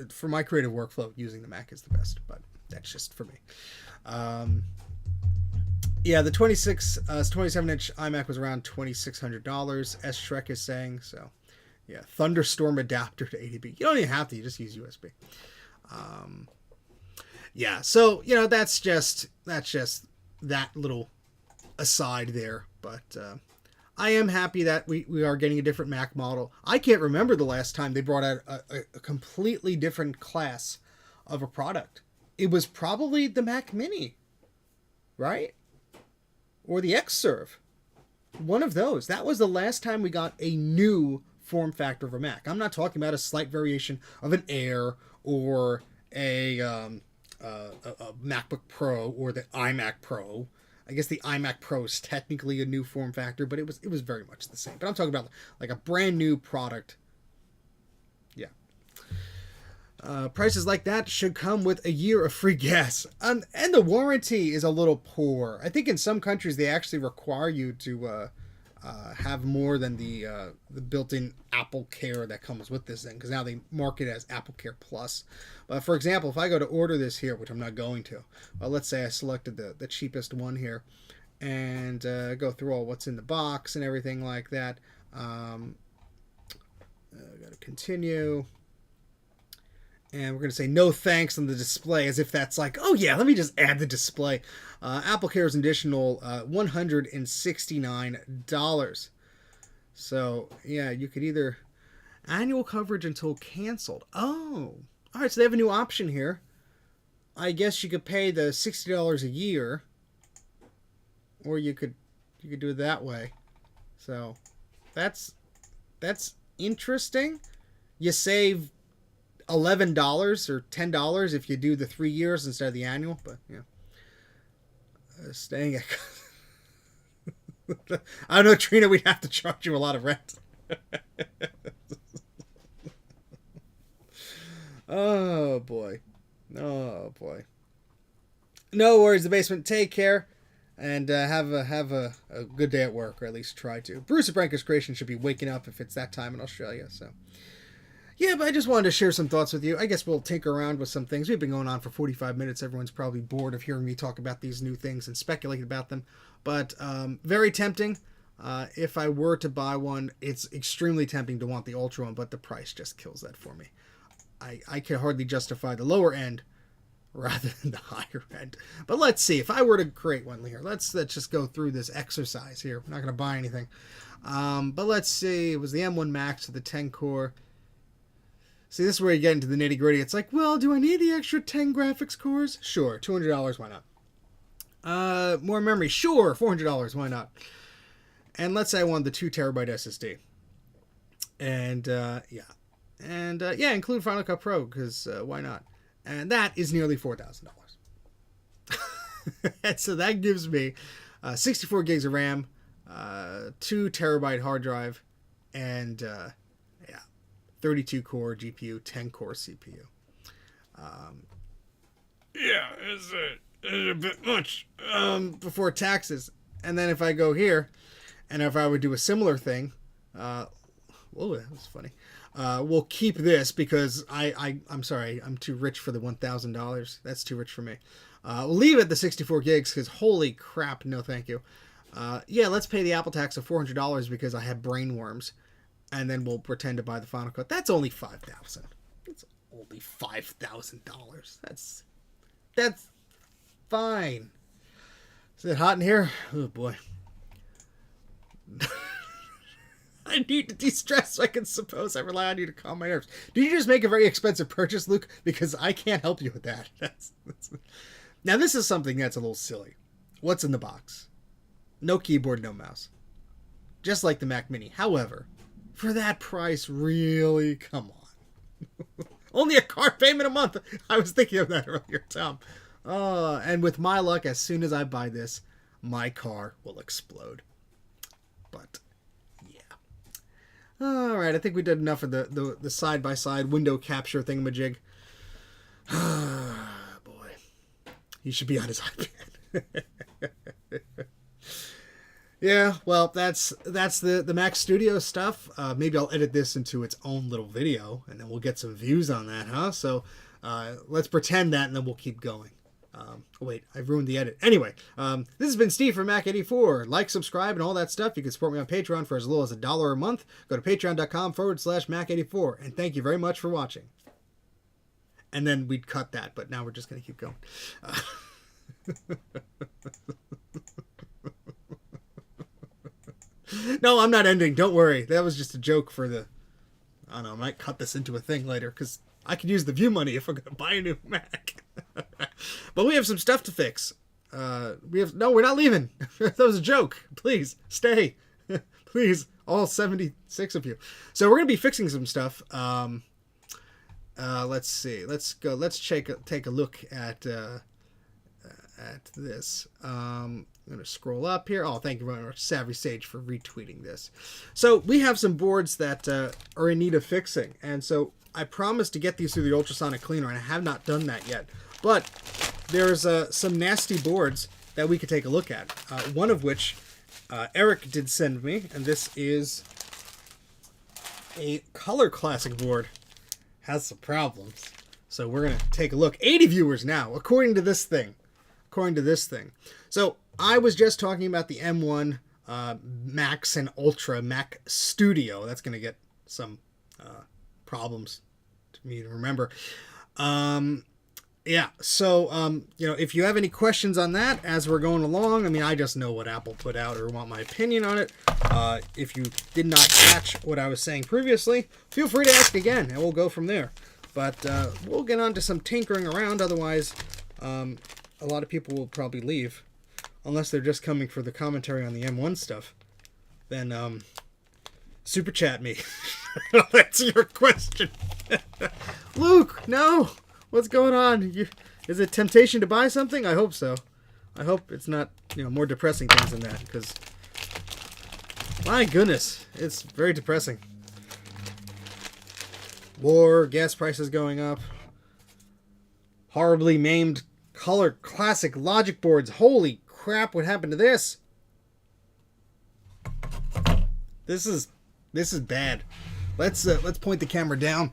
for my creative workflow, using the Mac is the best, but that's just for me. Yeah, the 27-inch iMac was around $2,600. S Shrek is saying so. Yeah, thunderstorm adapter to ADB. You don't even have to. You just use USB. Yeah, so you know that's just that little aside there. But I am happy that we are getting a different Mac model. I can't remember the last time they brought out a completely different class of a product. It was probably the Mac Mini, right? Or the Xserve. One of those. That was the last time we got a new form factor of a Mac. I'm not talking about a slight variation of an Air or a MacBook Pro or the iMac Pro. I guess the iMac Pro is technically a new form factor, but it was very much the same. But I'm talking about like a brand new product. Yeah. Prices like that should come with a year of free gas. And the warranty is a little poor. I think in some countries they actually require you to have more than the built-in Apple Care that comes with this thing, because now they market it as Apple Care Plus. But for example, if I go to order this here, which I'm not going to, let's say I selected the cheapest one here and go through all what's in the box and everything like that. Got to continue. And we're going to say no thanks on the display, as if that's like, oh yeah, let me just add the display. Apple Care is an additional $169. So, yeah, you could either annual coverage until canceled. Oh, all right, so they have a new option here. I guess you could pay the $60 a year, or you could do it that way. So, that's interesting. You save $11 or $10 if you do the 3 years instead of the annual. But yeah, staying at I don't know, Trina, we'd have to charge you a lot of rent. Oh boy. Oh boy. No worries, the basement. Take care. And have a good day at work, or at least try to. Bruce at Branca's Creation should be waking up if it's that time in Australia. So, yeah, but I just wanted to share some thoughts with you. I guess we'll tinker around with some things. We've been going on for 45 minutes. Everyone's probably bored of hearing me talk about these new things and speculate about them. But very tempting. If I were to buy one, it's extremely tempting to want the Ultra one, but the price just kills that for me. I can hardly justify the lower end rather than the higher end. But let's see. If I were to create one here, let's just go through this exercise here. I'm not going to buy anything. But let's see. It was the M1 Max with the 10 core. See, this is where you get into the nitty gritty. It's like, well, do I need the extra 10 graphics cores? Sure. $200. Why not? More memory? Sure. $400. Why not? And let's say I want the 2 terabyte SSD. And, yeah. And, yeah, include Final Cut Pro, because why not? And that is nearly $4,000. And so that gives me 64 gigs of RAM, 2 terabyte hard drive, and, yeah, 32 core GPU, 10 core CPU. Yeah, it's a bit much before taxes. And then if I go here, and if I would do a similar thing, whoa, that was funny. We'll keep this because I'm sorry, I'm too rich for the $1,000. That's too rich for me. We'll leave it at the 64 gigs because holy crap, no thank you. Yeah, let's pay the Apple tax of $400 because I have brain worms, and then we'll pretend to buy the Final Cut. That's only $5,000. It's only $5,000. That's fine. Is it hot in here? Oh boy. I need to de-stress so I can suppose I rely on you to calm my nerves. Did you just make a very expensive purchase, Luke? Because I can't help you with that. Now, this is something that's a little silly. What's in the box? No keyboard, no mouse. Just like the Mac Mini. However, for that price, really? Come on. Only a car payment a month. I was thinking of that earlier, Tom. And with my luck, as soon as I buy this, my car will explode. But... alright, I think we did enough of the side-by-side window capture thingamajig. Boy. He should be on his iPad. Yeah, well, that's the Mac Studio stuff. Maybe I'll edit this into its own little video, and then we'll get some views on that, huh? So, let's pretend that, and then we'll keep going. Wait, I've ruined the edit. Anyway, this has been Steve from Mac84. Like, subscribe, and all that stuff. You can support me on Patreon for as little as $1 a month. Go to patreon.com/Mac84. And thank you very much for watching. And then we'd cut that, but now we're just going to keep going. No, I'm not ending. Don't worry. That was just a joke for the... I don't know, I might cut this into a thing later, because I could use the view money if I'm going to buy a new Mac. But we have some stuff to fix. No, we're not leaving. That was a joke. Please, stay. Please, all 76 of you. So we're going to be fixing some stuff. Let's see. Let's go. Let's take a look at this. I'm going to scroll up here. Oh, thank you very much, Savvy Sage, for retweeting this. So we have some boards that are in need of fixing. And so I promised to get these through the ultrasonic cleaner, and I have not done that yet. But there's some nasty boards that we could take a look at. One of which Eric did send me, and this is a Color Classic board. Has some problems. So we're going to take a look. 80 viewers now, according to this thing. So I was just talking about the M1 Max and Ultra Mac Studio. That's going to get some problems to me to remember. Yeah, so, you know, if you have any questions on that as we're going along, I mean, I just know what Apple put out or want my opinion on it. If you did not catch what I was saying previously, feel free to ask again, and we'll go from there. But we'll get on to some tinkering around, otherwise a lot of people will probably leave, unless they're just coming for the commentary on the M1 stuff. Then, super chat me. I'll answer your question. Luke, no. What's going on? Is it temptation to buy something? I hope so. I hope it's not, more depressing things than that, because my goodness, it's very depressing. War, gas prices going up, horribly maimed color classic logic boards. Holy crap, what happened to this? This is bad. Let's point the camera down.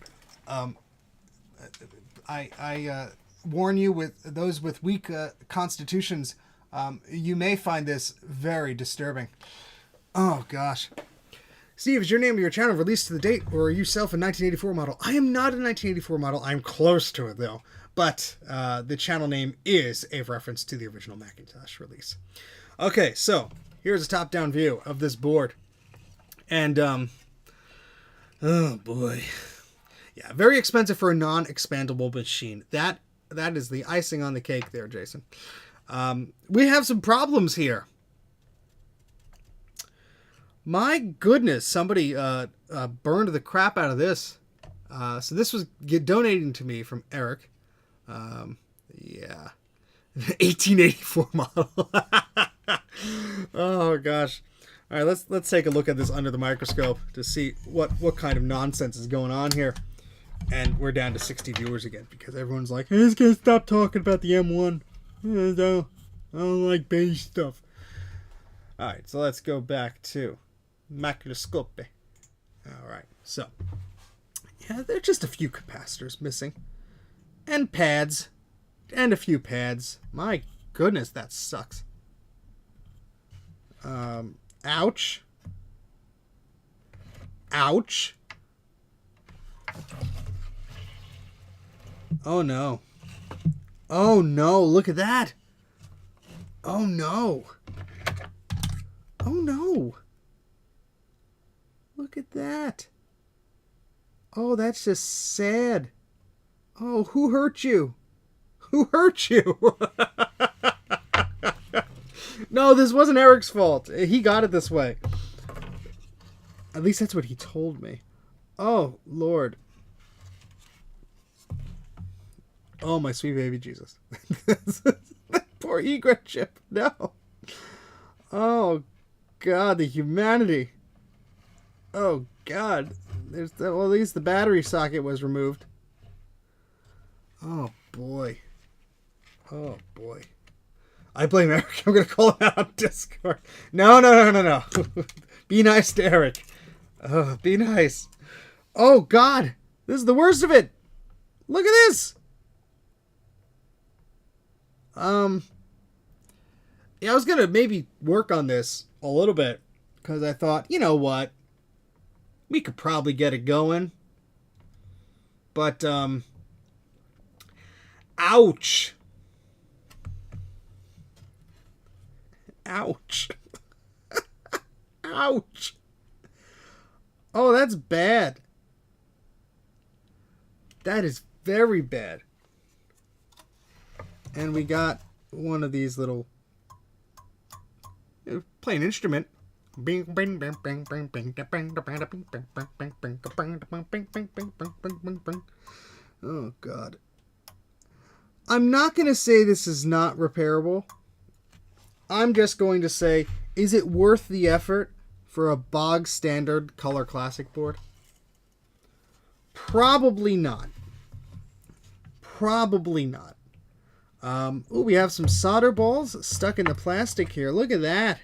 I warn you, with those with weak constitutions, you may find this very disturbing. Oh gosh. Steve, is your name of your channel released to the date, or are you self a 1984 model? I am not a 1984 model. I'm close to it though. But the channel name is a reference to the original Macintosh release. Okay, so here's a top-down view of this board. And, oh boy. Yeah, very expensive for a non-expandable machine. That is the icing on the cake there, Jason. We have some problems here. My goodness, somebody burned the crap out of this. So this was donated to me from Eric. Yeah. 1884 model. Oh gosh. All right, let's take a look at this under the microscope to see what kind of nonsense is going on here. And we're down to 60 viewers again because everyone's like, "Hey, this guy, stop talking about the M1. I don't like beige stuff." All right, so let's go back to microscope. All right, so yeah, there are just a few capacitors missing, and pads, and a few pads. My goodness, that sucks. Ouch. Ouch. Oh no. Oh no, look at that. Oh no. Oh no. Look at that. Oh, that's just sad. Oh, who hurt you? Who hurt you? No, this wasn't Eric's fault. He got it this way. At least that's what he told me. Oh, Lord. Oh, my sweet baby Jesus. Poor egret chip. No. Oh, God, the humanity. Oh, God. Well, at least the battery socket was removed. Oh, boy. Oh, boy. I blame Eric. I'm going to call him out on Discord. No. Be nice to Eric. Oh, be nice. Oh, God. This is the worst of it. Look at this. Yeah, I was going to maybe work on this a little bit because I thought, you know what? We could probably get it going. But, ouch. Ouch. Ouch. Oh, that's bad. That is very bad. And we got one of these little play an instrument. Oh God. I'm not going to say this is not repairable. I'm just going to say, is it worth the effort for a bog standard color classic board? Probably not. Probably not. Ooh, we have some solder balls stuck in the plastic here. Look at that.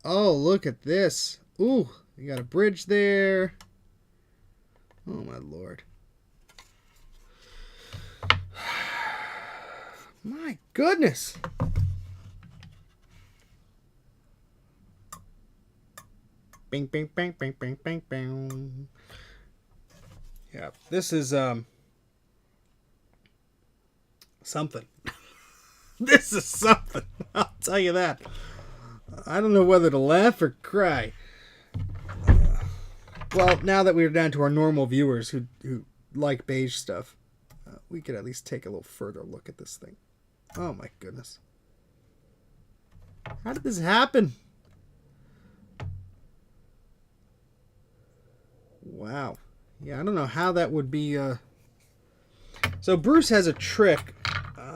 Oh, look at this. Ooh, you got a bridge there. Oh, my Lord. My goodness. Bing, bing, bing, bing, bing, bing, bing. Yeah, this is, something. This is something. I'll tell you that. I don't know whether to laugh or cry. Well, now that we're down to our normal viewers who like beige stuff, we could at least take a little further look at this thing. Oh my goodness. How did this happen? Wow. Yeah, I don't know how that would be. So Bruce has a trick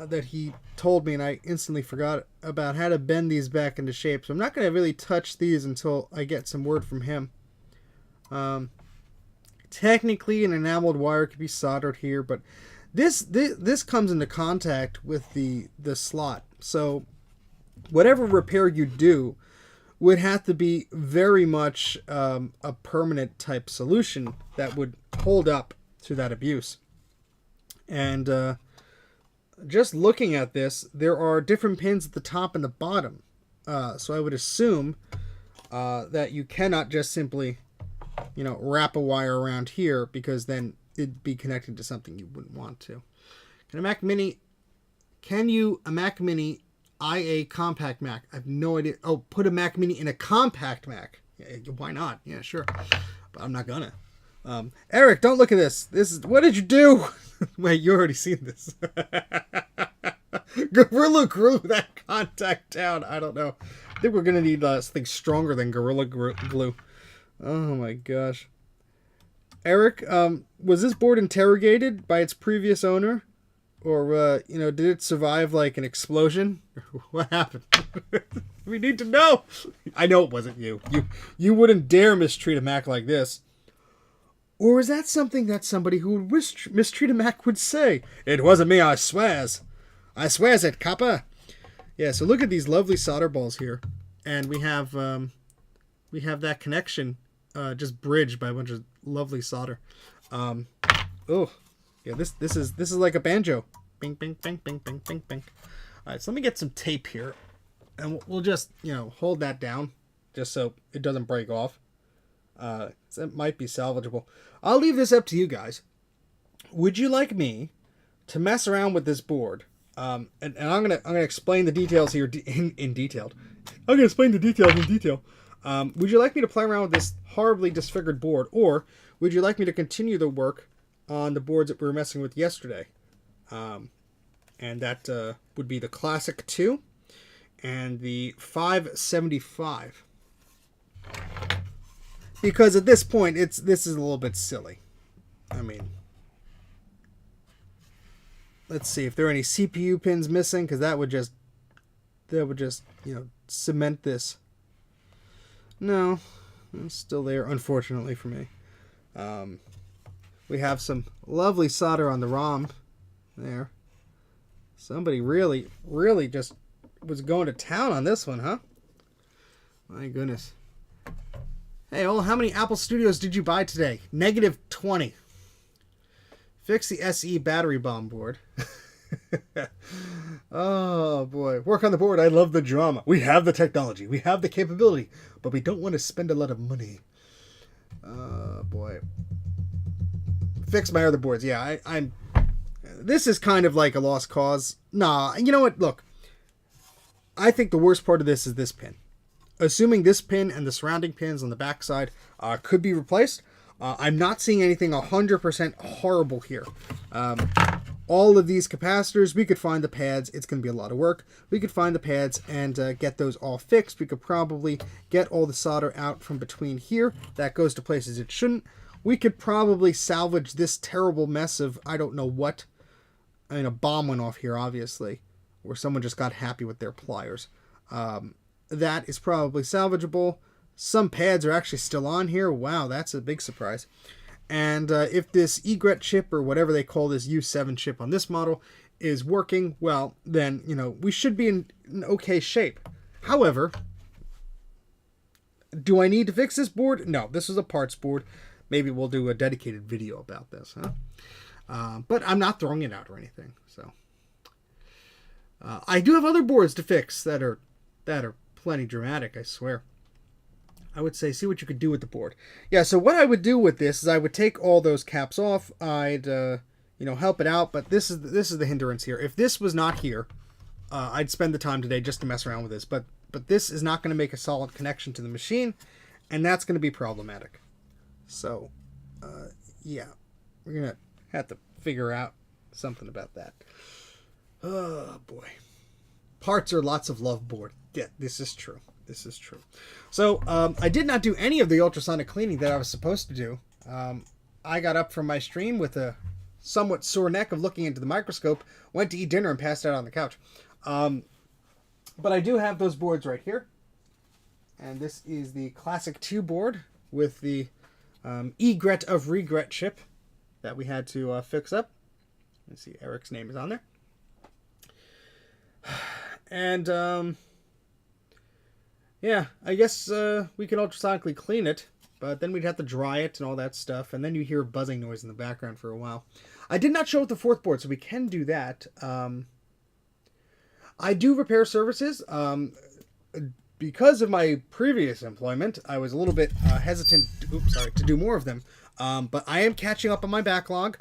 that he told me, and I instantly forgot about how to bend these back into shape. So I'm not going to really touch these until I get some word from him. Technically, an enameled wire could be soldered here, but this comes into contact with the slot. So whatever repair you do would have to be very much a permanent type solution that would hold up to that abuse. And just looking at this, there are different pins at the top and the bottom. So I would assume that you cannot just simply, wrap a wire around here, because then it'd be connected to something you wouldn't want to. Can a Mac Mini IA compact Mac? I have no idea. Oh, put a Mac Mini in a compact Mac. Yeah, why not? Yeah, sure. But I'm not gonna. Eric, don't look at this. What did you do? Wait, you already seen this. Gorilla Glue that contact down. I don't know. I think we're gonna need something stronger than Gorilla Glue. Oh my gosh. Eric, was this board interrogated by its previous owner? Or, did it survive like an explosion? What happened? We need to know. I know it wasn't you. You wouldn't dare mistreat a Mac like this. Or is that something that somebody who would mistreat a Mac would say? It wasn't me, I swears. I swears it, copper. Yeah, so look at these lovely solder balls here. And we have that connection just bridged by a bunch of lovely solder. Oh. Yeah, this is like a banjo. Bing, bing, bing, bing, bing, bing, bing. All right, so let me get some tape here, and we'll just hold that down, just so it doesn't break off. So it might be salvageable. I'll leave this up to you guys. Would you like me to mess around with this board? And I'm gonna explain the details here in detail. I'm gonna explain the details in detail. Would you like me to play around with this horribly disfigured board, or would you like me to continue the work on the boards that we were messing with yesterday? And that would be the Classic 2 and the 575. Because at this point, this is a little bit silly. I mean, let's see if there are any CPU pins missing, because that would just cement this. No, it's still there, unfortunately for me. We have some lovely solder on the ROM there. Somebody really, really just was going to town on this one, huh? My goodness. Hey, how many Apple Studios did you buy today? -20. Fix the SE battery bomb board. Oh, boy. Work on the board. I love the drama. We have the technology. We have the capability. But we don't want to spend a lot of money. Oh, boy. Fix my other boards. Yeah, I'm... This is kind of like a lost cause. Nah, you know what? Look. I think the worst part of this is this pin. Assuming this pin and the surrounding pins on the backside could be replaced, I'm not seeing anything 100% horrible here. All of these capacitors, we could find the pads. It's going to be a lot of work. We could find the pads and get those all fixed. We could probably get all the solder out from between here. That goes to places it shouldn't. We could probably salvage this terrible mess of I don't know what. I mean, a bomb went off here, obviously, or someone just got happy with their pliers. That is probably salvageable. Some pads are actually still on here. Wow, that's a big surprise. And if this egret chip, or whatever they call this U7 chip on this model, is working, well, then, we should be in okay shape. However, do I need to fix this board? No, this is a parts board. Maybe we'll do a dedicated video about this, huh? But I'm not throwing it out or anything. So I do have other boards to fix that are plenty dramatic, I swear. I would say see what you could do with the board. Yeah, so what I would do with this is I would take all those caps off. I'd help it out, but this is the hindrance here. If this was not here, I'd spend the time today just to mess around with this. But this is not going to make a solid connection to the machine, and that's going to be problematic. So, yeah, we're going to have to figure out something about that. Oh, boy. Parts are lots of love board. Yeah, this is true. This is true. So, I did not do any of the ultrasonic cleaning that I was supposed to do. I got up from my stream with a somewhat sore neck of looking into the microscope, went to eat dinner, and passed out on the couch. But I do have those boards right here. And this is the Classic 2 board with the egret of regret chip that we had to fix up. Let's see, Eric's name is on there. And, yeah, I guess we can ultrasonically clean it, but then we'd have to dry it and all that stuff, and then you hear a buzzing noise in the background for a while. I did not show it the fourth board, so we can do that. I do repair services. Because of my previous employment, I was a little bit hesitant to do more of them. But I am catching up on my backlog,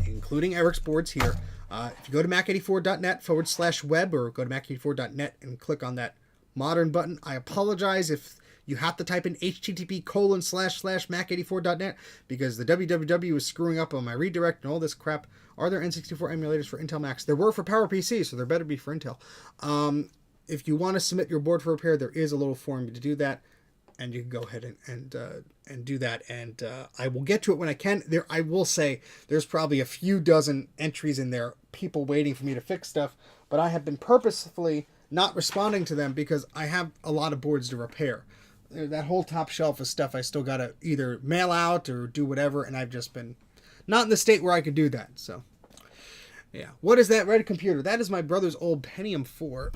including Eric's boards here. If you go to mac84.net/web or go to mac84.net and click on that modern button, I apologize if you have to type in http://mac84.net because the www is screwing up on my redirect and all this crap. Are there N64 emulators for Intel Macs? There were for PowerPC, so there better be for Intel. If you want to submit your board for repair, there is a little form to do that, and you can go ahead and do that. And I will get to it when I can. I will say there's probably a few dozen entries in there, people waiting for me to fix stuff, but I have been purposefully not responding to them because I have a lot of boards to repair. That whole top shelf of stuff I still got to either mail out or do whatever, and I've just been not in the state where I could do that. So, yeah. What is that red computer? That is my brother's old Pentium 4.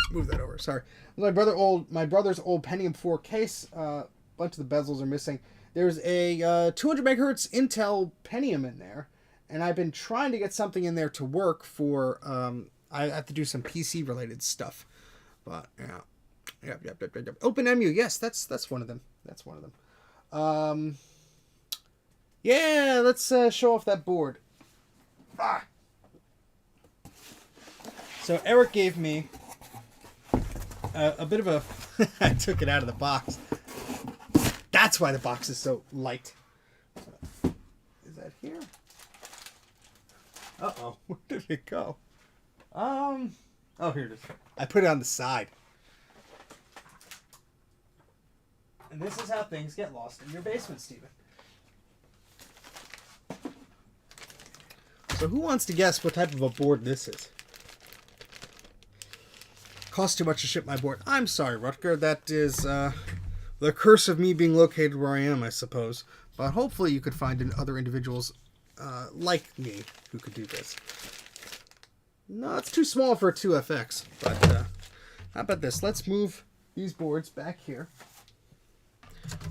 Move that over. Sorry, my brother's old Pentium 4 case. A bunch of the bezels are missing. There's a 200 megahertz Intel Pentium in there, and I've been trying to get something in there to work for. I have to do some PC related stuff, but yeah, yep. OpenEMU, yes, that's one of them. That's one of them. Yeah, let's show off that board. So Eric gave me a bit of a... I took it out of the box. That's why the box is so light. Is that here? Uh-oh. Where did it go? Oh, here it is. I put it on the side. And this is how things get lost in your basement, Steven. So who wants to guess what type of a board this is? Costs too much to ship my board. I'm sorry, Rutger. That is the curse of me being located where I am, I suppose. But hopefully you could find other individuals like me who could do this. No, it's too small for a 2FX. But how about this? Let's move these boards back here.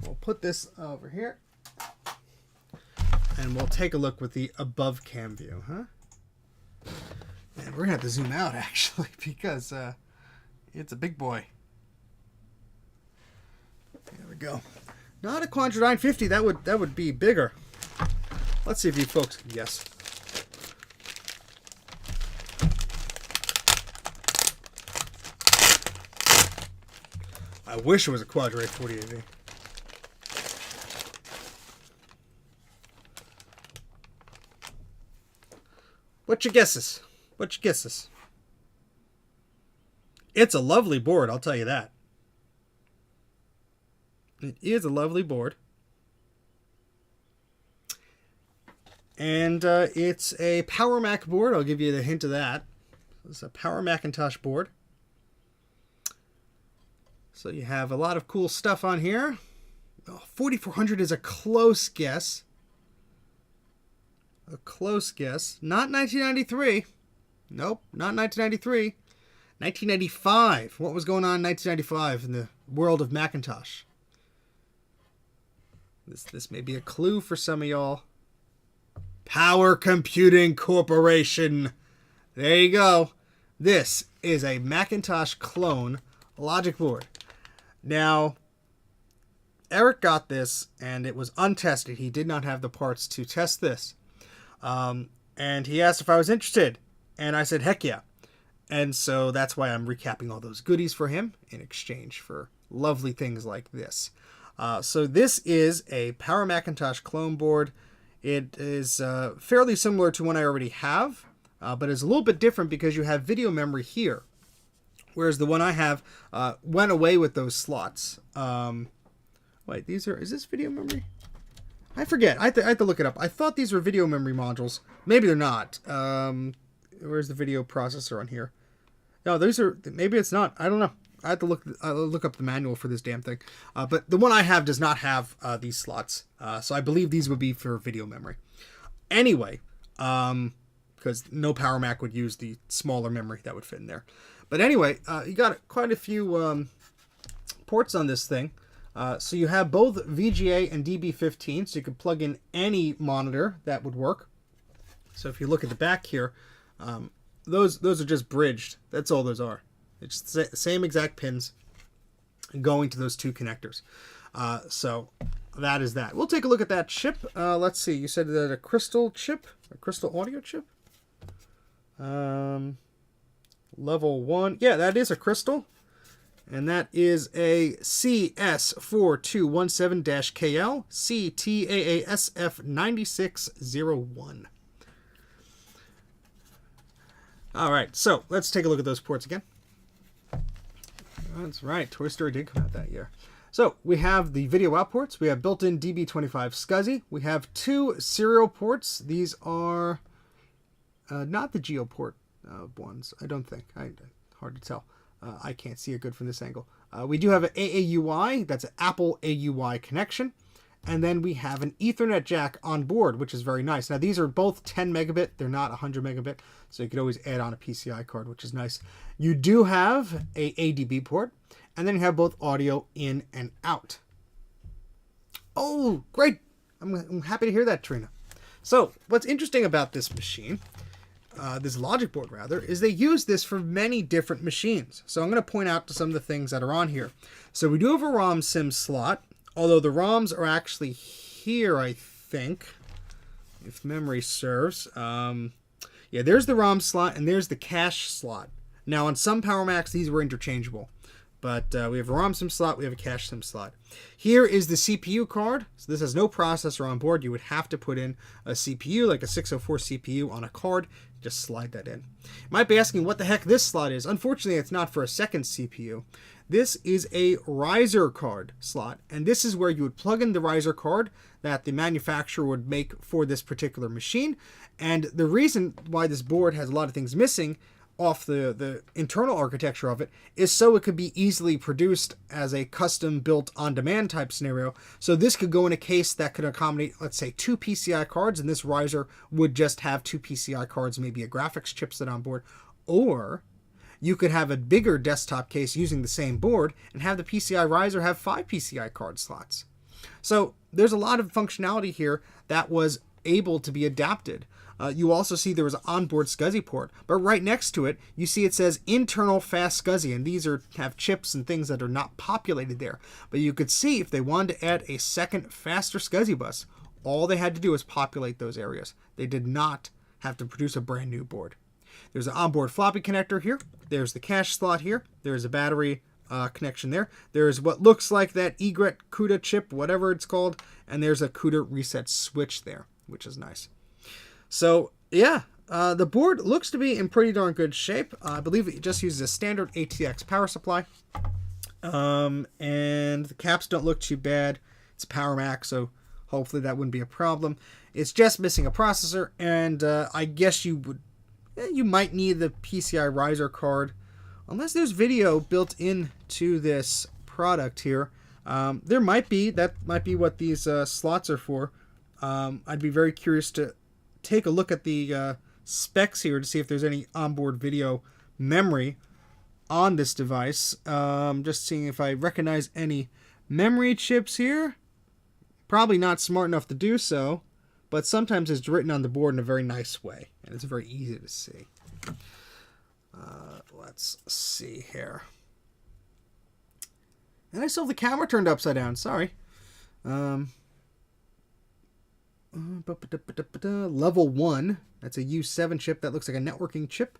We'll put this over here. And we'll take a look with the above cam view, huh? And we're going to have to zoom out, actually, because... it's a big boy. There we go. Not a Quadra 950. That would be bigger. Let's see if you folks can guess. I wish it was a Quadra 840 AV. What you guesses? What you guesses? It's a lovely board, I'll tell you that. It is a lovely board. And it's a Power Mac board. I'll give you the hint of that. It's a Power Macintosh board. So you have a lot of cool stuff on here. Oh, 4400 is a close guess. A close guess. Not 1993. Nope, not 1993. 1995. What was going on in 1995 in the world of Macintosh? This may be a clue for some of y'all. Power Computing Corporation. There you go. This is a Macintosh clone logic board. Now, Eric got this, and it was untested. He did not have the parts to test this. And he asked if I was interested. And I said, heck yeah. And so that's why I'm recapping all those goodies for him in exchange for lovely things like this. So this is a Power Macintosh clone board. It is fairly similar to one I already have, but it's a little bit different because you have video memory here. Whereas the one I have went away with those slots. Wait, is this video memory? I forget. I have to look it up. I thought these were video memory modules. Maybe they're not. Where's the video processor on here? No, those are... Maybe it's not. I don't know. I have to look up the manual for this damn thing. But the one I have does not have these slots. So I believe these would be for video memory. Anyway, because no Power Mac would use the smaller memory that would fit in there. But anyway, you got quite a few ports on this thing. So you have both VGA and DB15, so you can plug in any monitor that would work. So if you look at the back here, those are just bridged. That's all those are. It's the same exact pins going to those two connectors. So that is that. We'll take a look at that chip. Let's see. You said that a crystal chip, a crystal audio chip. Level 1. Yeah, that is a crystal. And that is a CS4217-KL CTAASF9601. All right, so let's take a look at those ports again. That's right, Toy Story did come out that year. So we have the video out ports. We have built-in DB25 SCSI. We have two serial ports. These are not the GeoPort ones, I don't think. Hard to tell. I can't see it good from this angle. We do have an AAUI. That's an Apple AUI connection. And then we have an Ethernet jack on board, which is very nice. Now, these are both 10 megabit. They're not 100 megabit. So you could always add on a PCI card, which is nice. You do have a ADB port. And then you have both audio in and out. Oh, great. I'm happy to hear that, Trina. So what's interesting about this machine, this logic board rather, is they use this for many different machines. So I'm going to point out to some of the things that are on here. So we do have a ROM sim slot, although the ROMs are actually here, I think, if memory serves. Yeah, there's the ROM slot and there's the cache slot. Now on some Power Macs, these were interchangeable. But we have a ROM sim slot, we have a cache sim slot. Here is the CPU card. So this has no processor on board. You would have to put in a CPU, like a 604 CPU on a card. Just slide that in. You might be asking what the heck this slot is. Unfortunately, it's not for a second CPU. This is a riser card slot. And this is where you would plug in the riser card that the manufacturer would make for this particular machine. And the reason why this board has a lot of things missing off the internal architecture of it is so it could be easily produced as a custom built on-demand type scenario. So this could go in a case that could accommodate, let's say, 2 PCI cards, and this riser would just have 2 PCI cards, maybe a graphics chipset on board. Or you could have a bigger desktop case using the same board and have the PCI riser have 5 PCI card slots. So there's a lot of functionality here that was able to be adapted. You also see there was an onboard SCSI port, but right next to it, you see it says internal fast SCSI, and these have chips and things that are not populated there. But you could see if they wanted to add a second faster SCSI bus, all they had to do was populate those areas. They did not have to produce a brand new board. There's an onboard floppy connector here. There's the cache slot here. There's a battery connection there. There's what looks like that egret CUDA chip, whatever it's called, and there's a CUDA reset switch there, which is nice. So, yeah, the board looks to be in pretty darn good shape. I believe it just uses a standard ATX power supply. And the caps don't look too bad. It's a Power Mac, so hopefully that wouldn't be a problem. It's just missing a processor, and I guess you might need the PCI riser card. Unless there's video built into this product here. There might be. That might be what these slots are for. I'd be very curious to take a look at the specs here to see if there's any onboard video memory on this device. Just seeing if I recognize any memory chips here. Probably not smart enough to do so, but sometimes it's written on the board in a very nice way, and it's very easy to see. Let's see here. And I still have the camera turned upside down. Sorry. Level 1. That's a U7 chip. That looks like a networking chip.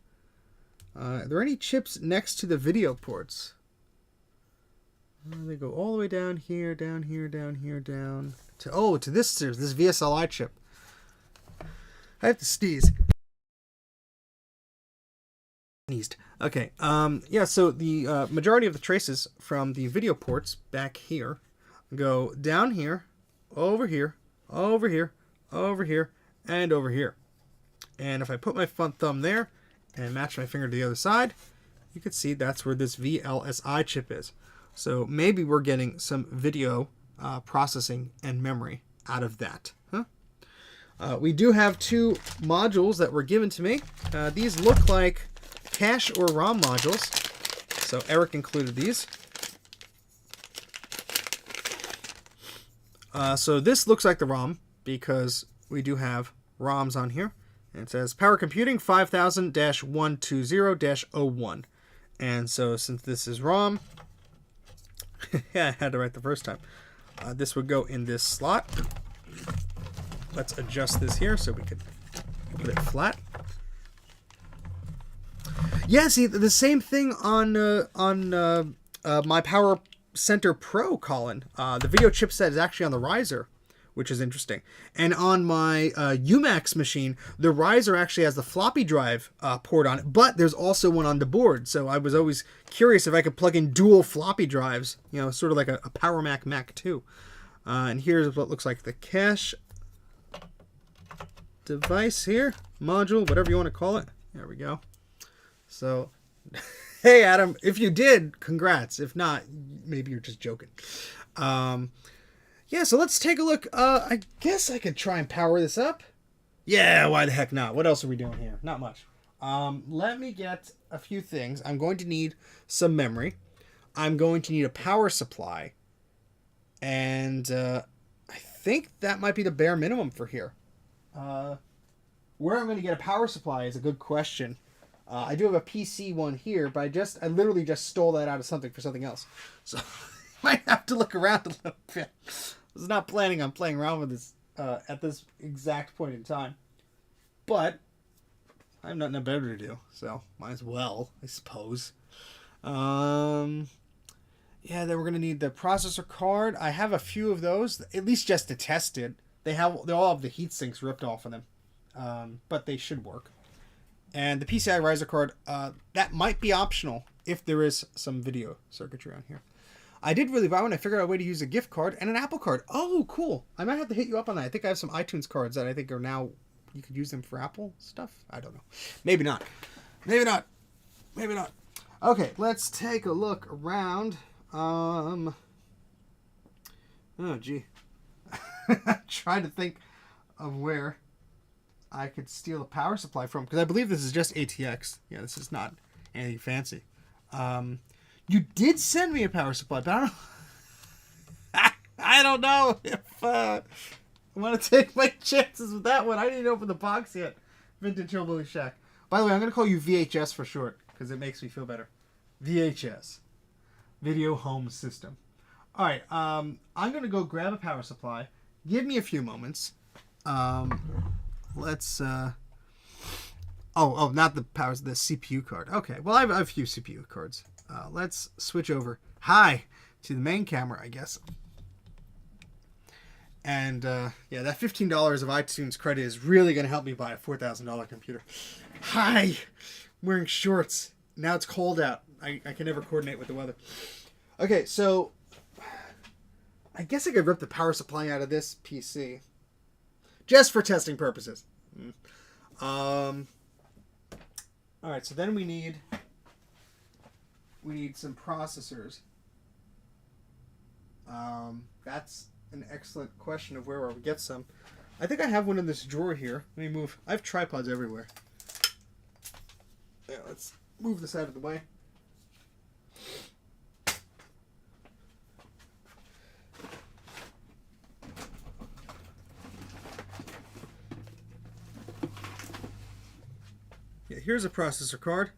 Are there any chips next to the video ports? They go all the way down here, down here, down here, down to this VSLI chip. I have to sneeze. Sneezed. Okay. Yeah. So the majority of the traces from the video ports back here go down here, over here, over here, over here, and over here. And if I put my front thumb there and match my finger to the other side, you can see that's where this VLSI chip is. So maybe we're getting some video processing and memory out of that. We do have 2 modules that were given to me. These look like cache or ROM modules. So Eric included these. So this looks like the ROM because we do have ROMs on here. And it says Power Computing 5000-120-01. And so since this is ROM, yeah, I had to write the first time. This would go in this slot. Let's adjust this here so we can put it flat. Yeah, see, the same thing on my Power Center Pro, Colin. The video chipset is actually on the riser, which is interesting. And on my UMax machine, the riser actually has the floppy drive port on it, but there's also one on the board. So I was always curious if I could plug in dual floppy drives, you know, sort of like a Power Mac Mac 2. And here's what looks like the cache device here, module, whatever you want to call it. There we go. So, hey Adam, if you did, congrats. If not, maybe you're just joking. Yeah, so let's take a look. I guess I could try and power this up. Yeah, why the heck not? What else are we doing here? Not much. Let me get a few things. I'm going to need some memory. I'm going to need a power supply. And I think that might be the bare minimum for here. Where I'm going to get a power supply is a good question. I do have a PC one here, but I literally just stole that out of something for something else. So might have to look around a little bit. I was not planning on playing around with this at this exact point in time. But I have nothing better to do, so might as well, I suppose. Yeah, then we're going to need the processor card. I have a few of those, at least just to test it. They all have the heat sinks ripped off of them, but they should work. And the PCI riser card, that might be optional if there is some video circuitry on here. I did really buy one. I figured out a way to use a gift card and an Apple card. Oh, cool. I might have to hit you up on that. I think I have some iTunes cards that I think are now, you could use them for Apple stuff. I don't know. Maybe not. Maybe not. Maybe not. Okay, let's take a look around. Oh, gee. Trying to think of where I could steal a power supply from, because I believe this is just ATX. Yeah, this is not anything fancy. You did send me a power supply, but I don't know. I don't know if I want to take my chances with that one. I didn't open the box yet. Vintage Hillbilly Shack. By the way, I'm going to call you VHS for short, because it makes me feel better. VHS. Video Home System. All right, I'm going to go grab a power supply. Give me a few moments. Let's, not the powers, the CPU card. Okay, well, I have a few CPU cards. Let's switch over, to the main camera, I guess. And, yeah, that $15 of iTunes credit is really going to help me buy a $4,000 computer. I'm wearing shorts. Now it's cold out. I can never coordinate with the weather. Okay, so I guess I could rip the power supply out of this PC. Just for testing purposes. Alright, so then we need some processors. That's an excellent question of where I would get some. I think I have one in this drawer here. Let me move. I have tripods everywhere. Yeah, let's move this out of the way. Yeah, here's a processor card.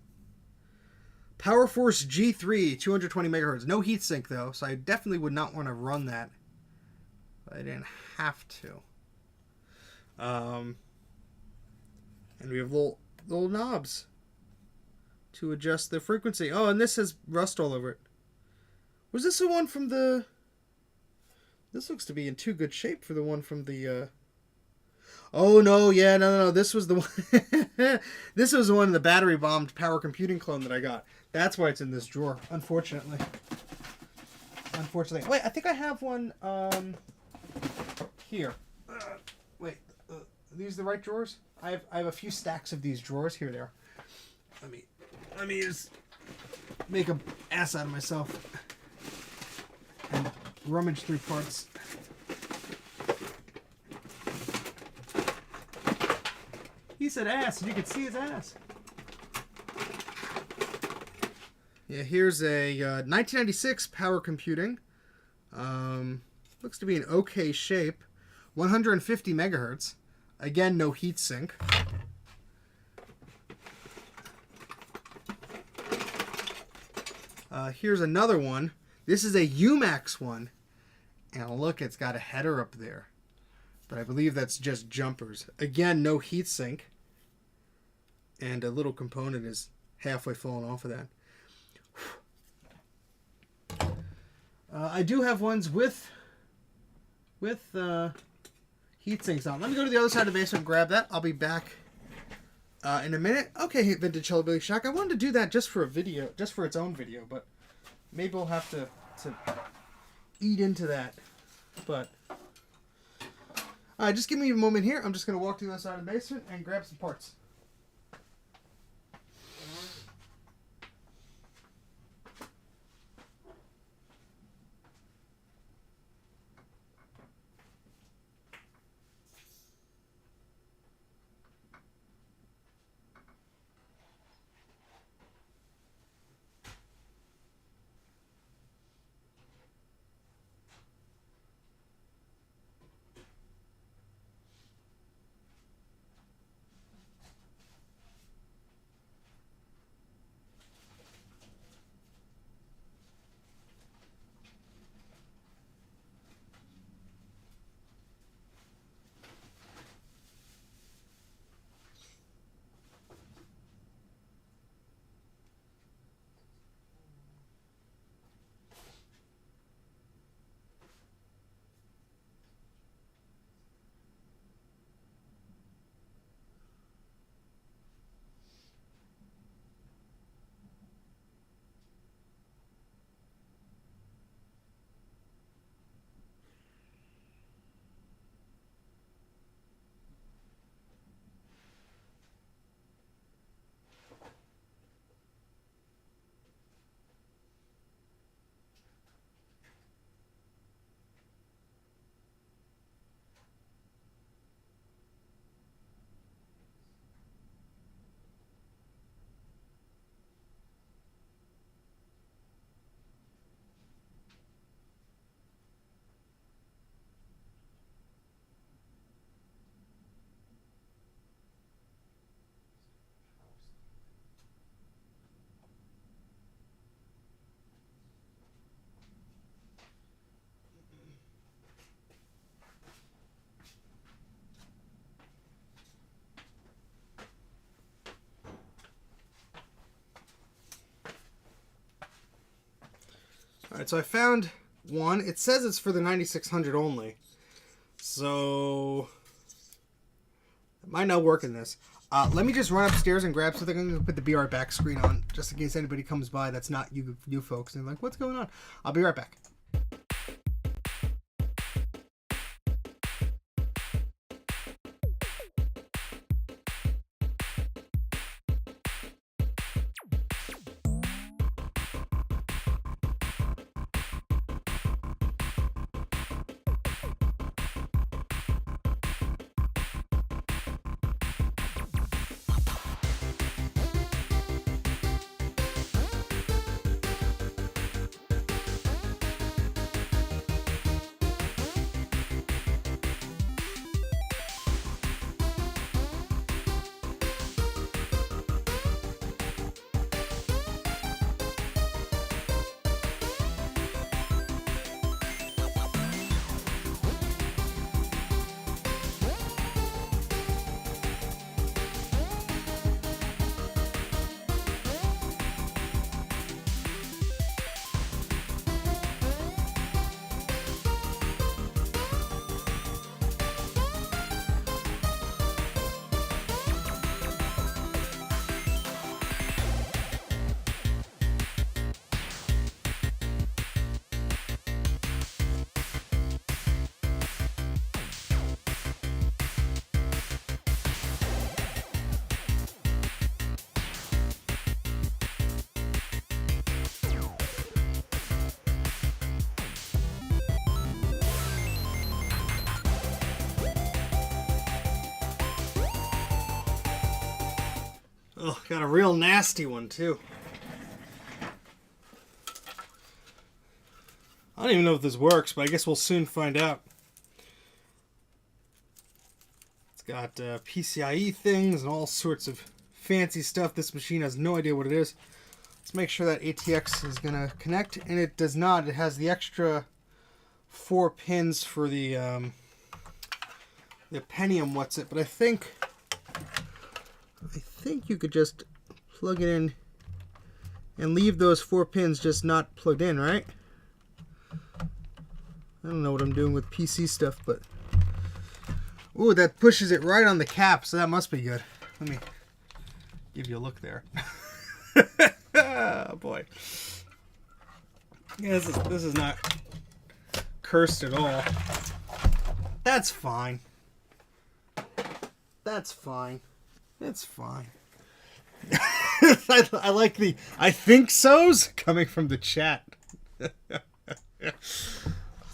PowerForce G3, 220 megahertz. No heatsink though, so I definitely would not want to run that. But I didn't have to. And we have little knobs to adjust the frequency. Oh, and this has rust all over it. Was this the one from the... This looks to be in too good shape for the one from the... Oh, no, yeah, no. This was the one... This was the one in the battery-bombed Power Computing clone that I got. That's why it's in this drawer, unfortunately. Wait, I think I have one, here. these the right drawers? I have a few stacks of these drawers. Here they are. Let me just make an ass out of myself and rummage through parts. He said ass, and you could see his ass. Yeah, here's a 1996 Power Computing. Looks to be in okay shape. 150 megahertz. Again, no heatsink. Here's another one. This is a UMAX one. And look, it's got a header up there. But I believe that's just jumpers. Again, no heatsink. And a little component is halfway falling off of that. I do have ones with heat sinks on. Let me go to the other side of the basement and grab that. I'll be back in a minute. Okay, Vintage Hillbilly Shack. I wanted to do that just for a video, just for its own video, but maybe we'll have to eat into that. But just give me a moment here. I'm just going to walk to the other side of the basement and grab some parts. Alright, so I found one. It says it's for the 9600 only. So it might not work in this. Let me just run upstairs and grab something. I'm going to put the Be Right Back screen on, just in case anybody comes by that's not you folks. And they're like, what's going on? I'll be right back. Oh, got a real nasty one too. I don't even know if this works, but I guess we'll soon find out. It's got PCIe things and all sorts of fancy stuff. This machine has no idea what it is. Let's make sure that ATX is going to connect, and it does not. It has the extra 4 pins for the Pentium what's it, but I think you could just plug it in and leave those 4 pins just not plugged in, right? I don't know what I'm doing with PC stuff, but ooh, that pushes it right on the cap, so that must be good. Let me give you a look there. Oh boy. Yeah, this is not cursed at all. That's fine. That's fine. It's fine. I like the I think so's coming from the chat.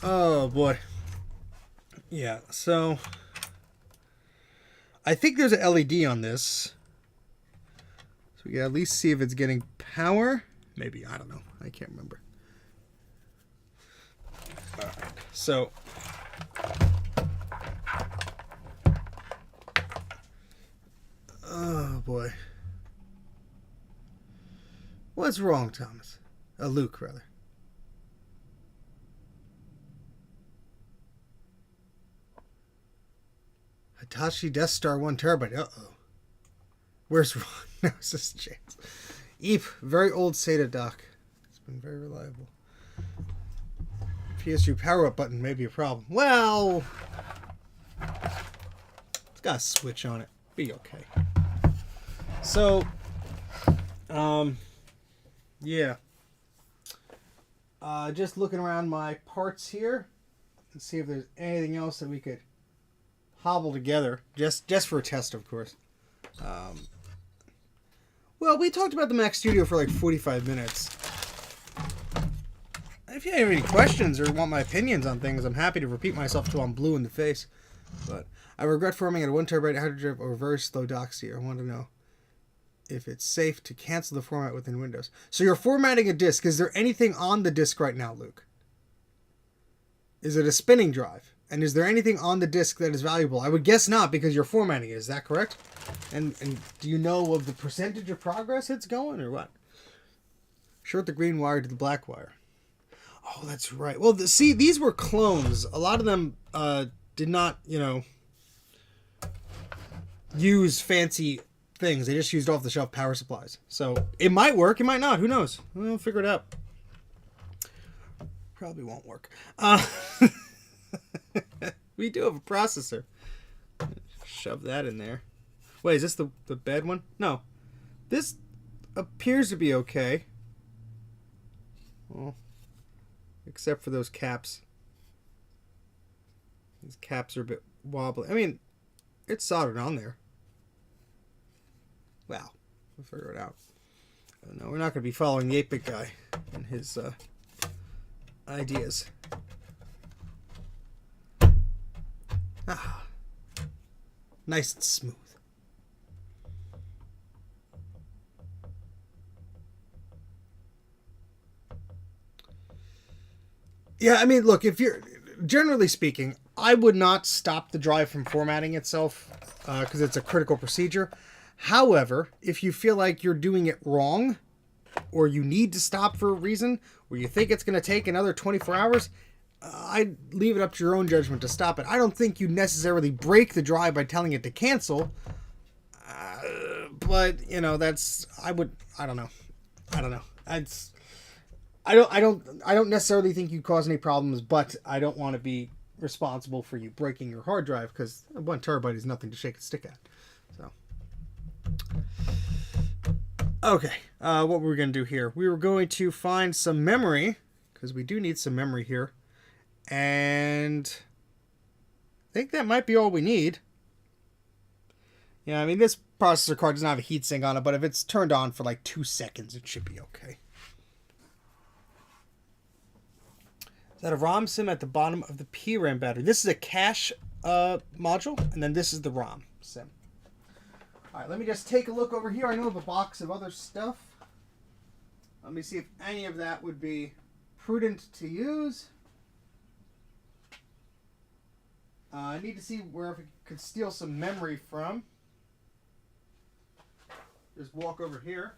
Oh boy. Yeah, so I think there's an LED on this. So we can at least see if it's getting power. Maybe, I don't know. I can't remember. All right. So oh boy. What's wrong, Thomas? Luke, rather. Hitachi Death Star 1 terabyte. Uh-oh. Where's Ron? No, it's just chance. Eep. Very old SATA dock. It's been very reliable. PSU power up button may be a problem. Well, it's got a switch on it. Be okay. So, yeah. Just looking around my parts here and see if there's anything else that we could hobble together, just for a test, of course. Well, we talked about the Mac Studio for like 45 minutes. If you have any questions or want my opinions on things, I'm happy to repeat myself till I'm blue in the face. But I regret forming at a 1 terabyte hard drive over very slow doxy. I want to know if it's safe to cancel the format within Windows. So you're formatting a disk. Is there anything on the disk right now, Luke? Is it a spinning drive? And is there anything on the disk that is valuable? I would guess not, because you're formatting it. Is that correct? And do you know of the percentage of progress it's going, or what? Short the green wire to the black wire. Oh, that's right. Well, see, these were clones. A lot of them did not, use fancy things. They just used off-the-shelf power supplies. So it might work. It might not. Who knows? We'll figure it out. Probably won't work. We do have a processor. Shove that in there. Wait, is this the bad one? No. This appears to be okay. Well, except for those caps. These caps are a bit wobbly. I mean, it's soldered on there. Wow. We'll figure it out. No, we're not going to be following the 8-bit guy and his ideas. Ah, nice and smooth. Yeah, I mean, look, if you're, generally speaking, I would not stop the drive from formatting itself because it's a critical procedure. However, if you feel like you're doing it wrong or you need to stop for a reason or you think it's going to take another 24 hours, I'd leave it up to your own judgment to stop it. I don't think you necessarily break the drive by telling it to cancel. But, that's, I don't know. I don't necessarily think you cause any problems, but I don't want to be responsible for you breaking your hard drive because 1 terabyte is nothing to shake a stick at. So, okay. What we're going to do here, we were going to find some memory because we do need some memory here. And I think that might be all we need. Yeah, I mean, this processor card doesn't have a heatsink on it, but if it's turned on for like 2 seconds, it should be okay. Is that a ROM sim at the bottom of the PRAM battery? This is a cache module, and then this is the ROM sim. All right, let me just take a look over here. I know I have a box of other stuff. Let me see if any of that would be prudent to use. I need to see where I could steal some memory from. Just walk over here.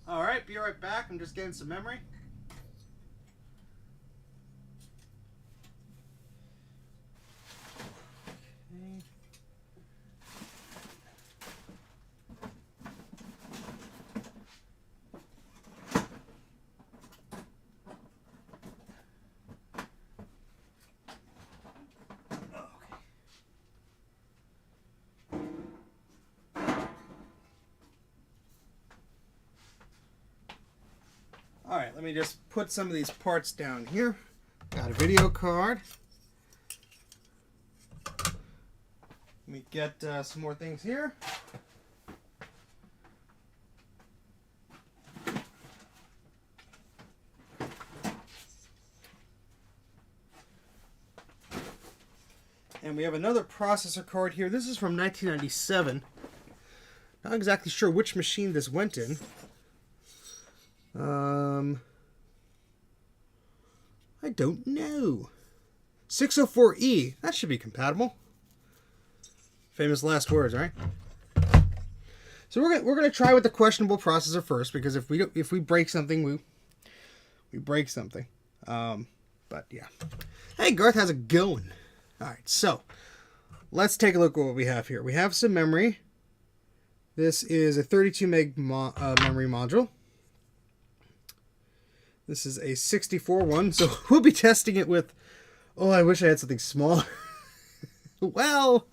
All right, be right back. I'm just getting some memory. All right, let me just put some of these parts down here. Got a video card. Let me get some more things here. And we have another processor card here. This is from 1997. Not exactly sure which machine this went in. I don't know. 604E. That should be compatible. Famous last words, right? So we're gonna try with the questionable processor first, because if we break something, we break something. But yeah. Hey, Garth, how's it going? All right, so let's take a look at what we have here. We have some memory. This is a 32 meg memory module. This is a 64 one, so we'll be testing it with, oh, I wish I had something smaller. Well,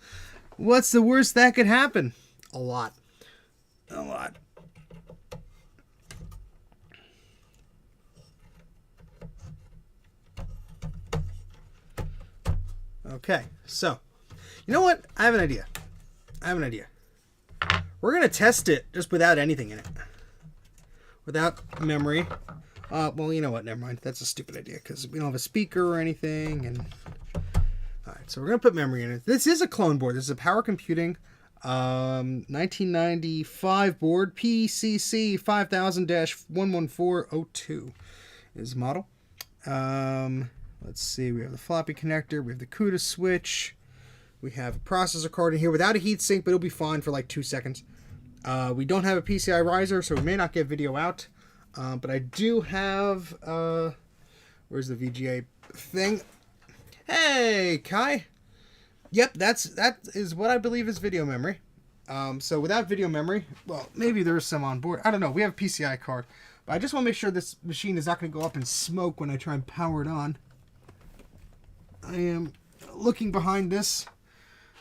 what's the worst that could happen? A lot. A lot. Okay, so, you know what? I have an idea. We're going to test it just without anything in it. Without memory. Well, you know what? Never mind. That's a stupid idea because we don't have a speaker or anything. And all right, so we're gonna put memory in it. This is a clone board. This is a Power Computing 1995 board, PCC 5000-11402 is the model. Let's see. We have the floppy connector. We have the CUDA switch. We have a processor card in here without a heatsink, but it'll be fine for like 2 seconds. We don't have a PCI riser, so we may not get video out. But I do have, where's the VGA thing? Hey, Kai. Yep, that is what I believe is video memory. So without video memory, well, maybe there's some on board. I don't know. We have a PCI card. But I just want to make sure this machine is not going to go up in smoke when I try and power it on. I am looking behind this.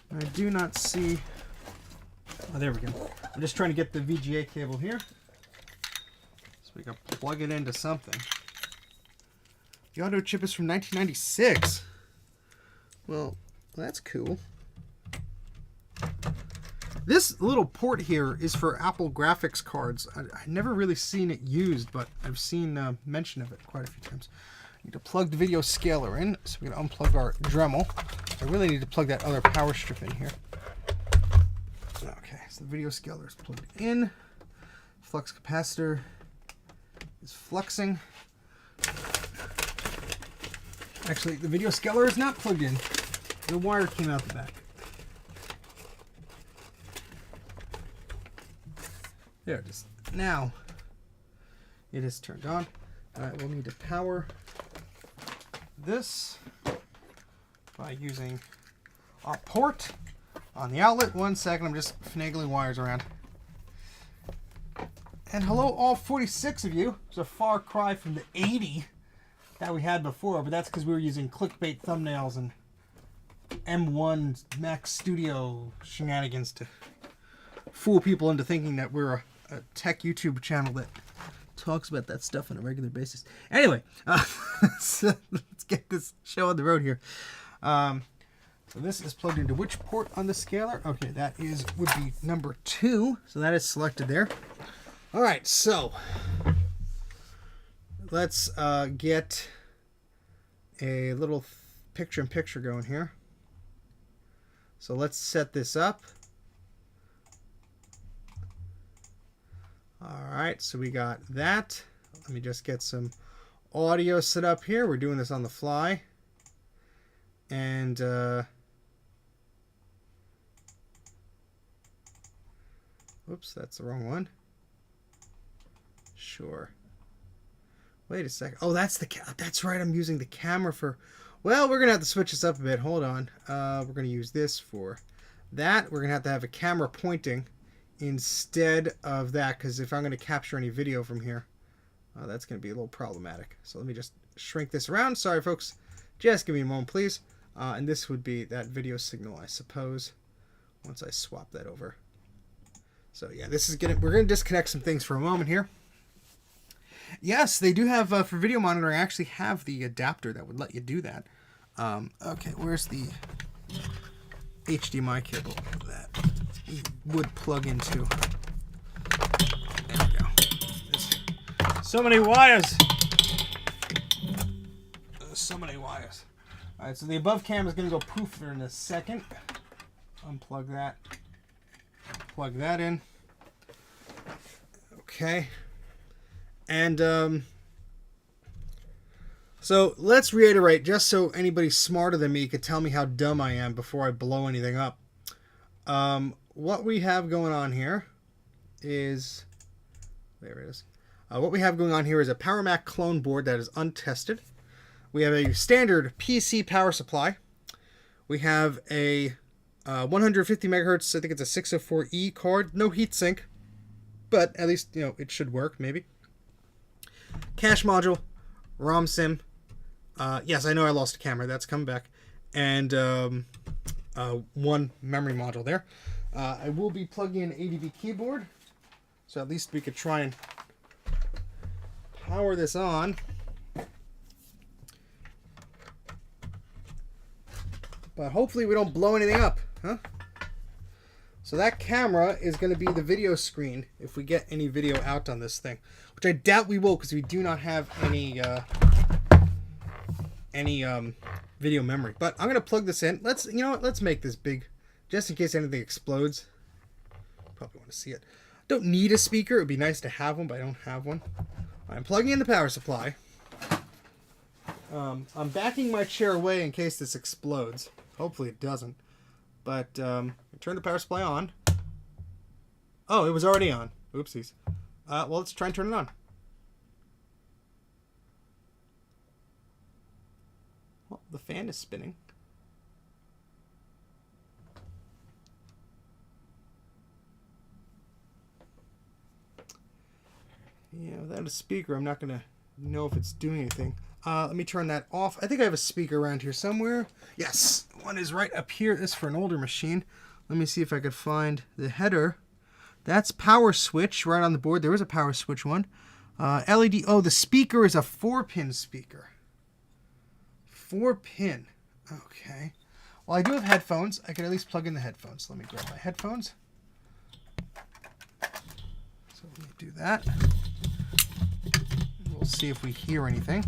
And I do not see... Oh, there we go. I'm just trying to get the VGA cable here. We can plug it into something. The auto chip is from 1996. Well, that's cool. This little port here is for Apple graphics cards. I've never really seen it used, but I've seen mention of it quite a few times. I need to plug the video scaler in, so we're going to unplug our Dremel. I really need to plug that other power strip in here. Okay, so the video scaler is plugged in. Flux capacitor is fluxing. Actually, the video scaler is not plugged in. The wire came out the back. There it is. Now, it is turned on. We'll need to power this by using our port on the outlet. 1 second, I'm just finagling wires around. And hello, all 46 of you. It's a far cry from the 80 that we had before, but that's because we were using clickbait thumbnails and M1 Mac Studio shenanigans to fool people into thinking that we're a tech YouTube channel that talks about that stuff on a regular basis. Anyway, so let's get this show on the road here. So this is plugged into which port on the scaler? Okay, that would be number 2. So that is selected there. All right, so let's get a little picture-in-picture going here. So let's set this up. All right, so we got that. Let me just get some audio set up here. We're doing this on the fly. And oops, that's the wrong one. Sure. Wait a second. Oh, that's right. I'm using the camera for... Well, we're going to have to switch this up a bit. Hold on. We're going to use this for that. We're going to have a camera pointing instead of that, because if I'm going to capture any video from here, that's going to be a little problematic. So let me just shrink this around. Sorry, folks. Just give me a moment, please. And this would be that video signal, I suppose, once I swap that over. So yeah, we're going to disconnect some things for a moment here. Yes, they do have, for video monitoring, I actually have the adapter that would let you do that. Okay, where's the HDMI cable that we would plug into? There we go. So many wires. So many wires. All right, so the above cam is going to go poof in a second. Unplug that. Plug that in. Okay. And so let's reiterate, just so anybody smarter than me could tell me how dumb I am before I blow anything up. What we have going on here is... There it is. What we have going on here is a Power Mac clone board that is untested. We have a standard PC power supply. We have a 150 megahertz, I think it's a 604E card. No heatsink, but at least, it should work, maybe. Cache module, ROM sim. Yes, I know I lost a camera. That's coming back. And one memory module there. I will be plugging in an ADB keyboard, so at least we could try and power this on. But hopefully we don't blow anything up, huh? So that camera is going to be the video screen if we get any video out on this thing, which I doubt we will because we do not have any video memory. But I'm going to plug this in. Let's make this big, just in case anything explodes. Probably want to see it. Don't need a speaker. It would be nice to have one, but I don't have one. I'm plugging in the power supply. I'm backing my chair away in case this explodes. Hopefully it doesn't. But turn the power supply on. Oh, it was already on. Oopsies. Well, let's try and turn it on. Well, the fan is spinning. Yeah, without a speaker, I'm not going to know if it's doing anything. Let me turn that off. I think I have a speaker around here somewhere. Yes, one is right up here. This is for an older machine. Let me see if I could find the header. That's power switch right on the board. There is a power switch one. LED. Oh, the speaker is a 4-pin speaker. 4-pin. Okay. Well, I do have headphones. I can at least plug in the headphones. Let me grab my headphones. So let me do that. We'll see if we hear anything.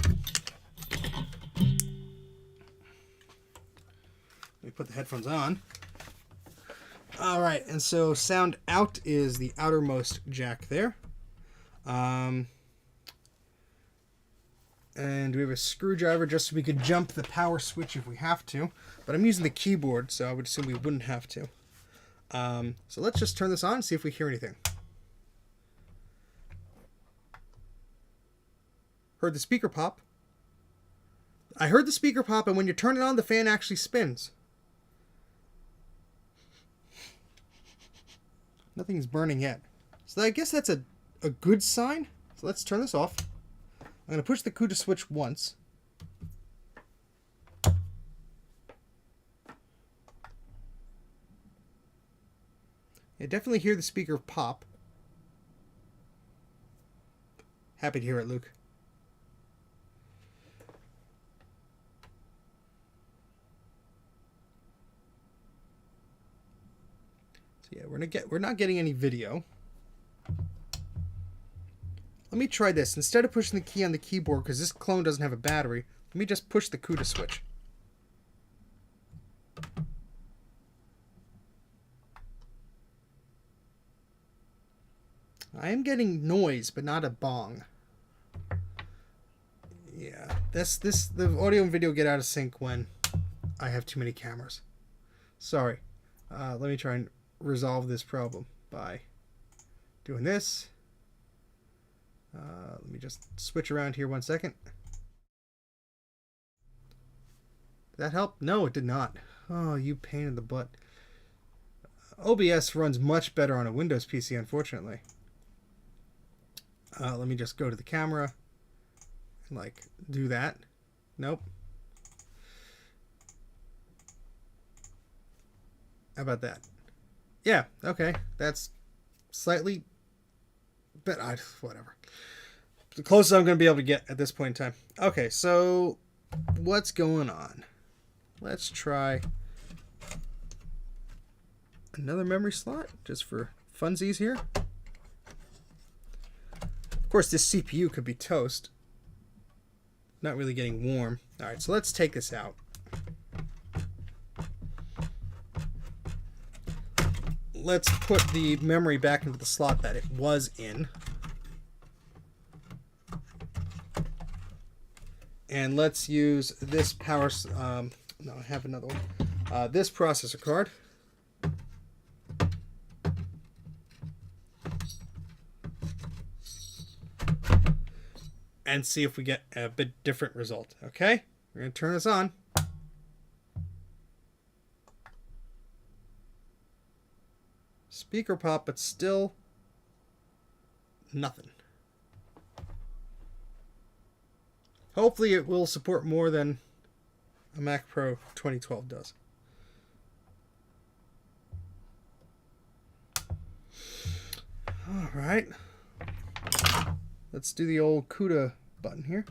Let me put the headphones on. All right, and so sound out is the outermost jack there. And we have a screwdriver just so we could jump the power switch if we have to. But I'm using the keyboard, so I would assume we wouldn't have to. So let's just turn this on and see if we hear anything. Heard the speaker pop. I heard the speaker pop, and when you turn it on, the fan actually spins. Nothing's burning yet. So I guess that's a good sign. So let's turn this off. I'm going to push the CUDA switch once. I definitely hear the speaker pop. Happy to hear it, Luke. So yeah, we're not getting any video. Let me try this. Instead of pushing the key on the keyboard, because this clone doesn't have a battery, let me just push the CUDA switch. I am getting noise, but not a bong. Yeah, the audio and video get out of sync when I have too many cameras. Sorry. Let me try and resolve this problem by doing this. Let me just switch around here 1 second. Did that help? No, it did not. Oh, you pain in the butt. OBS runs much better on a Windows PC, unfortunately. Let me just go to the camera and like do that. Nope. How about that? Yeah, okay. That's slightly, but whatever. The closest I'm going to be able to get at this point in time. Okay, so what's going on? Let's try another memory slot just for funsies here. Of course, this CPU could be toast. Not really getting warm. All right, so let's take this out. Let's put the memory back into the slot that it was in. And let's use this power... no, I have another one. This processor card. And see if we get a bit different result. Okay? We're going to turn this on. Speaker pop, but still nothing. Hopefully it will support more than a Mac Pro 2012 does. All right. Let's do the old CUDA button here.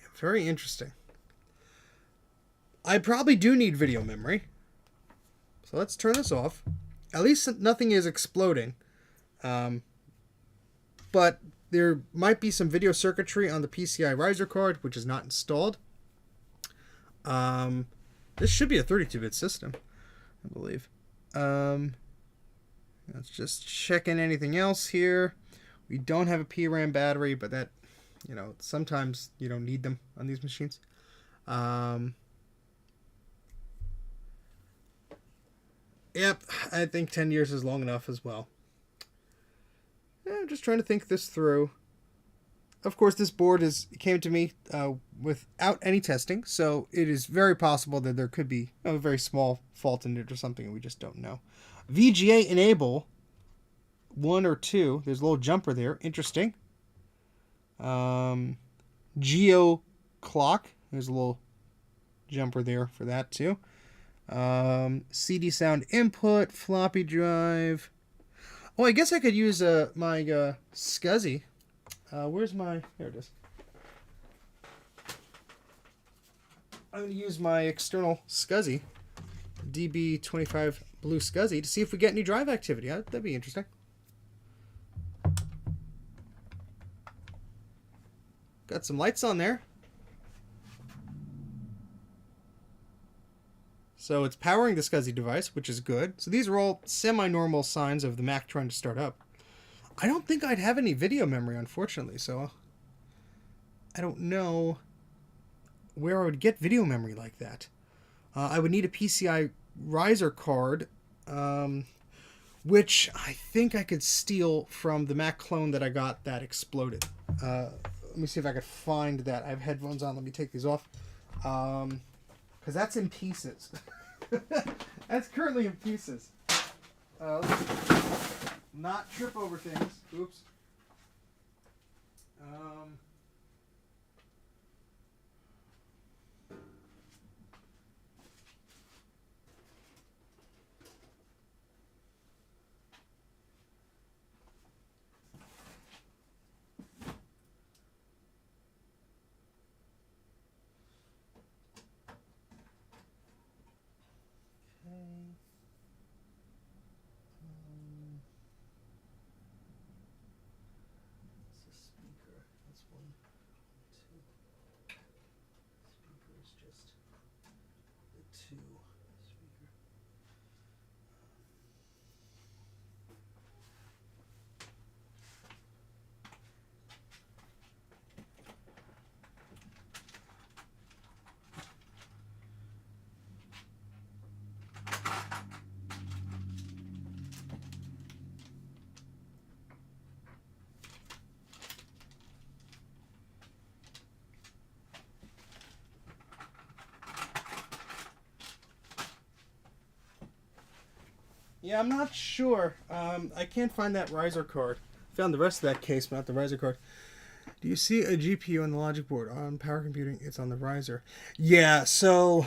Yeah, very interesting. I probably do need video memory. So let's turn this off. At least nothing is exploding. But there might be some video circuitry on the PCI riser card, which is not installed. This should be a 32-bit system, I believe. Let's just check in anything else here. We don't have a PRAM battery, but that, you know, sometimes you don't need them on these machines. Yep, I think 10 years is long enough as well. I'm just trying to think this through. Of course, this board came to me without any testing, so it is very possible that there could be a very small fault in it or something, and we just don't know. VGA enable 1 or 2. There's a little jumper there. Interesting. Geo clock. There's a little jumper there for that too. CD sound input, floppy drive. Oh, I guess I could use my SCSI. Where's my... There it is. I'm going to use my external SCSI, DB25 Blue SCSI, to see if we get any drive activity. That'd be interesting. Got some lights on there. So it's powering the SCSI device, which is good. So these are all semi-normal signs of the Mac trying to start up. I don't think I'd have any video memory, unfortunately, so I don't know where I would get video memory like that. I would need a PCI riser card, which I think I could steal from the Mac clone that I got that exploded. Let me see if I could find that. I have headphones on. Let me take these off. Because that's in pieces. That's currently in pieces. Let's not trip over things. Oops. Yeah, I'm not sure. I can't find that riser card. Found the rest of that case, but not the riser card. Do you see a GPU on the logic board? On power computing, it's on the riser. Yeah, so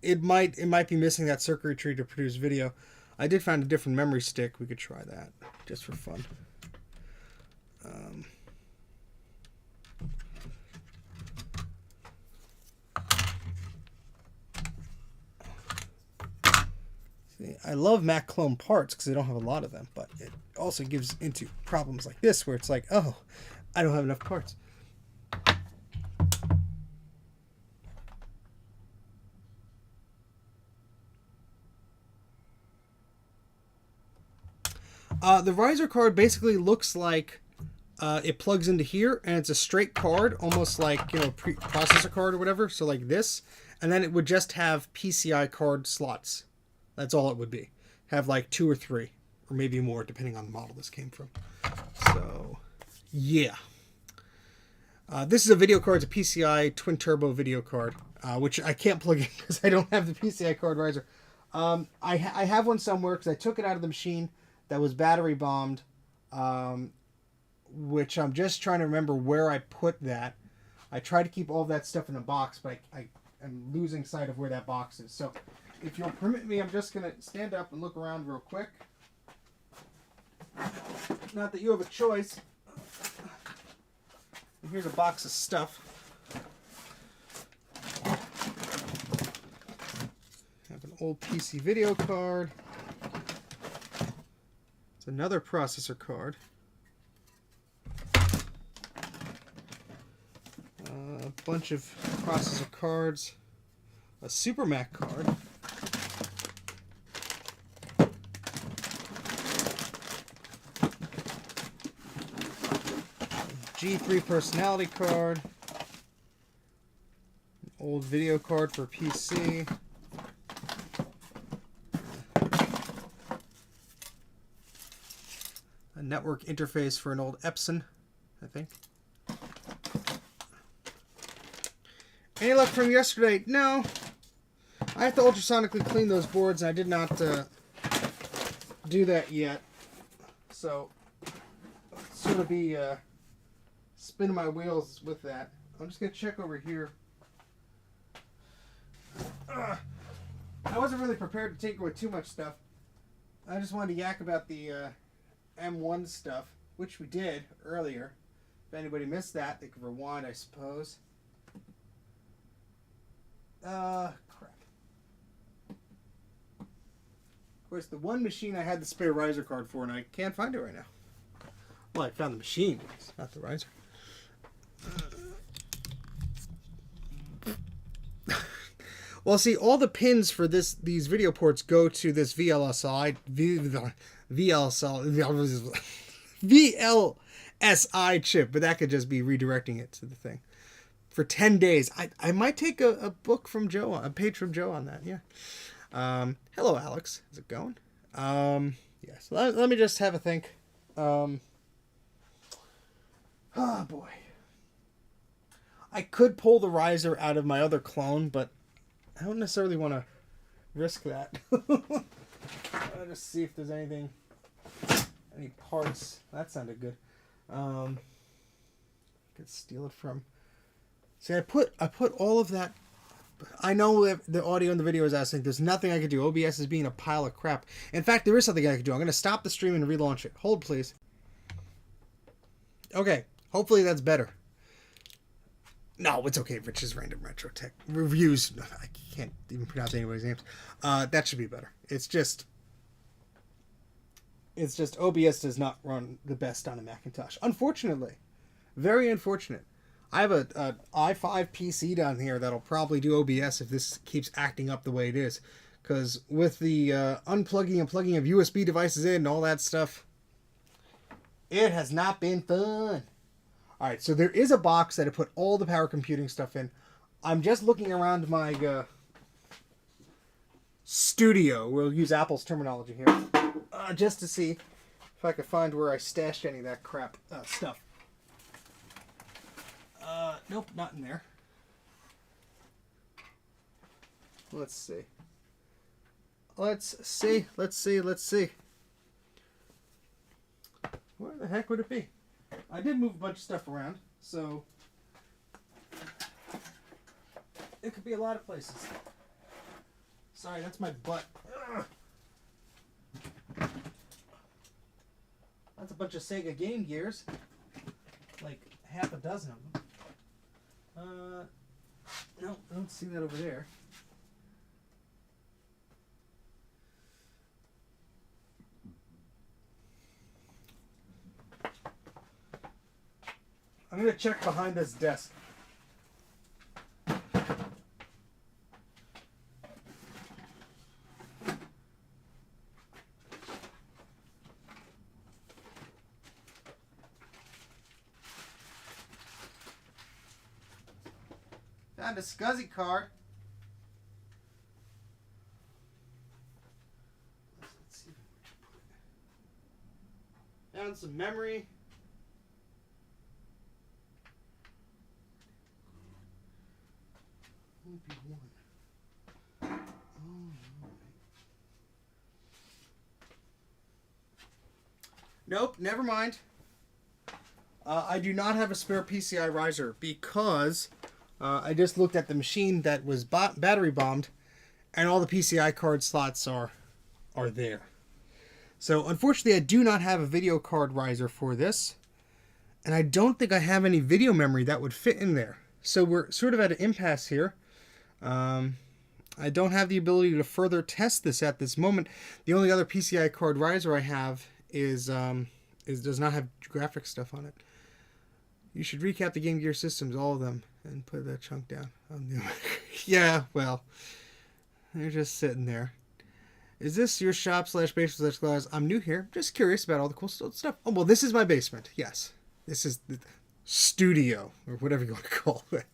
it might be missing that circuitry to produce video. I did find a different memory stick. We could try that just for fun. See, I love Mac clone parts because I don't have a lot of them, but it also gives into problems like this where it's like, oh, I don't have enough parts. The riser card basically looks like it plugs into here, and it's a straight card, almost like, you know, processor card or whatever. So like this, and then it would just have PCI card slots. That's all it would be. Have like 2 or 3, or maybe more, depending on the model this came from. So, yeah. This is a video card. It's a PCI twin turbo video card, which I can't plug in because I don't have the PCI card riser. I have one somewhere because I took it out of the machine that was battery bombed, which I'm just trying to remember where I put that. I try to keep all that stuff in a box, but I am losing sight of where that box is. So if you'll permit me, I'm just going to stand up and look around real quick. Not that you have a choice. And here's a box of stuff. Have an old PC video card. It's another processor card. A bunch of processor cards. A Super Mac card. G3 personality card, an old video card for PC, a network interface for an old Epson, I think. Any luck from yesterday? No. I have to ultrasonically clean those boards, and I did not do that yet. So, I'll sort of be spinning my wheels with that. I'm just going to check over here. I wasn't really prepared to take away too much stuff. I just wanted to yak about the M1 stuff, which we did earlier. If anybody missed that, they could rewind, I suppose. Crap. Of course, the one machine I had the spare riser card for, and I can't find it right now. Well, I found the machine, not the riser. Well, see, all the pins for these video ports go to this VLSI chip, but that could just be redirecting it to the thing. For 10 days. I might take a book from Joe, a page from Joe on that, yeah. Hello, Alex. How's it going? Yes. Let me just have a think. Oh, boy. I could pull the riser out of my other clone, but I don't necessarily want to risk that. I'll just see if there's any parts. That sounded good. I could steal it from. See, I put all of that. I know the audio and the video is asking. There's nothing I could do. OBS is being a pile of crap. In fact, there is something I could do. I'm going to stop the stream and relaunch it. Hold, please. Okay. Hopefully that's better. No, it's okay. Rich's Random Retro Tech Reviews. I can't even pronounce anybody's names. That should be better. It's just OBS does not run the best on a Macintosh. Unfortunately. Very unfortunate. I have a i5 PC down here that'll probably do OBS if this keeps acting up the way it is. Because with the unplugging and plugging of USB devices in and all that stuff, it has not been fun. Alright, so there is a box that I put all the power computing stuff in. I'm just looking around my studio. We'll use Apple's terminology here. Just to see if I can find where I stashed any of that crap stuff. Nope, not in there. Let's see. let's see. Where the heck would it be? I did move a bunch of stuff around, so it could be a lot of places. Sorry, that's my butt. Ugh. That's a bunch of Sega Game Gears. Like half a dozen of them. No, I don't see that over there. I'm going to check behind this desk. Found a SCSI card. Let's see. Found some memory. Only be one. Oh, nope, never mind. I do not have a spare PCI riser because I just looked at the machine that was battery bombed, and all the PCI card slots are there. So unfortunately, I do not have a video card riser for this, and I don't think I have any video memory that would fit in there. So we're sort of at an impasse here. I don't have the ability to further test this at this moment. The only other PCI card riser I have is does not have graphics stuff on it. You should recap the Game Gear systems, all of them, and put that chunk down. Yeah, well, they're just sitting there. Is this your shop / basement / garage? I'm new here. Just curious about all the cool stuff. Oh, well, this is my basement. Yes. This is the studio, or whatever you want to call it.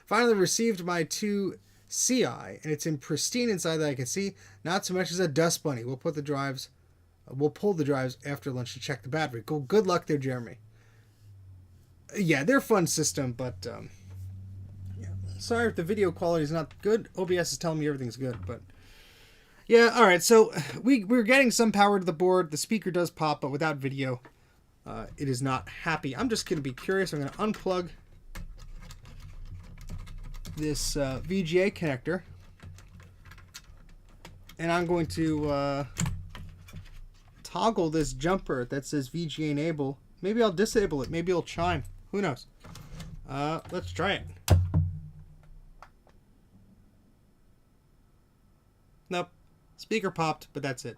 Finally received my 2 CI, and it's in pristine inside that I can see. Not so much as a dust bunny. We'll pull the drives after lunch to check the battery. Good luck there, Jeremy. Yeah, they're a fun system, but yeah. Sorry if the video quality is not good. OBS is telling me everything's good, but yeah. All right, so we're getting some power to the board. The speaker does pop, but without video, it is not happy. I'm just going to be curious. I'm going to unplug this VGA connector, and I'm going to toggle this jumper that says VGA enable. Maybe I'll disable it. Maybe it'll chime. Who knows? Let's try it. Nope. Speaker popped, but that's it.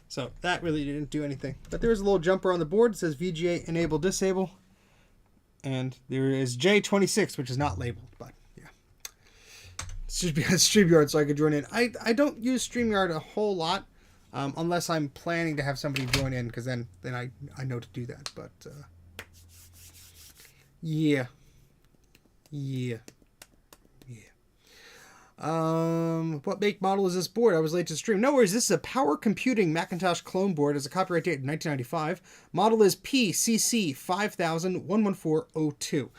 So that really didn't do anything. But there's a little jumper on the board. It says VGA enable disable. And there is J26, which is not labeled, but yeah. It's just because StreamYard, so I could join in. I don't use StreamYard a whole lot, unless I'm planning to have somebody join in, because then I know to do that. But yeah. What make model is this board? I was late to stream. No worries. This is a Power Computing Macintosh clone board. It's a copyright date of 1995. Model is PCC 500011402.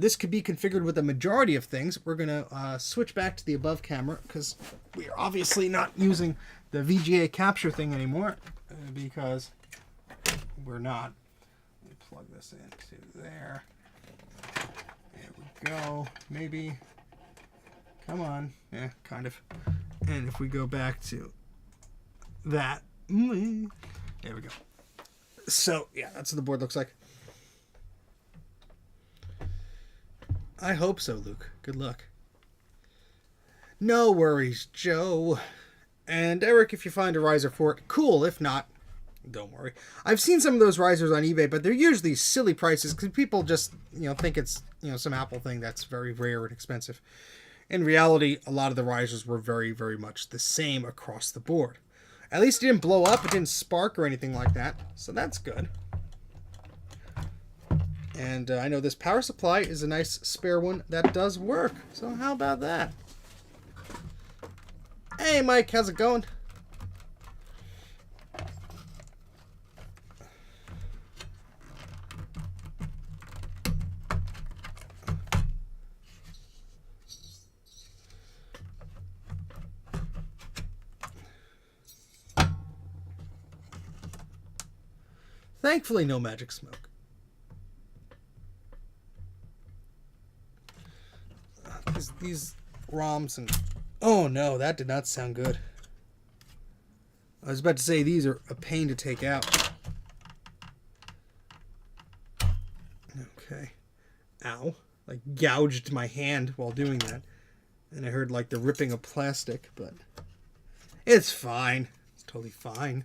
This could be configured with a majority of things. We're going to switch back to the above camera because we are obviously not using the VGA capture thing anymore because we're not. Let me plug this into there. There we go. Maybe. Come on. Yeah, kind of. And if we go back to that. There we go. So, yeah, that's what the board looks like. I hope so, Luke. Good luck. No worries, Joe. And Eric, if you find a riser for it, cool. If not, don't worry. I've seen some of those risers on eBay, but they're usually silly prices because people just, think it's, some Apple thing that's very rare and expensive. In reality, a lot of the risers were very, very much the same across the board. At least it didn't blow up, it didn't spark or anything like that, so that's good. And I know this power supply is a nice spare one that does work, so how about that? Hey Mike, how's it going? Thankfully, no magic smoke. These ROMs and... Oh no, that did not sound good. I was about to say these are a pain to take out. Okay. Ow. Like gouged my hand while doing that. And I heard like the ripping of plastic, but it's fine. It's totally fine.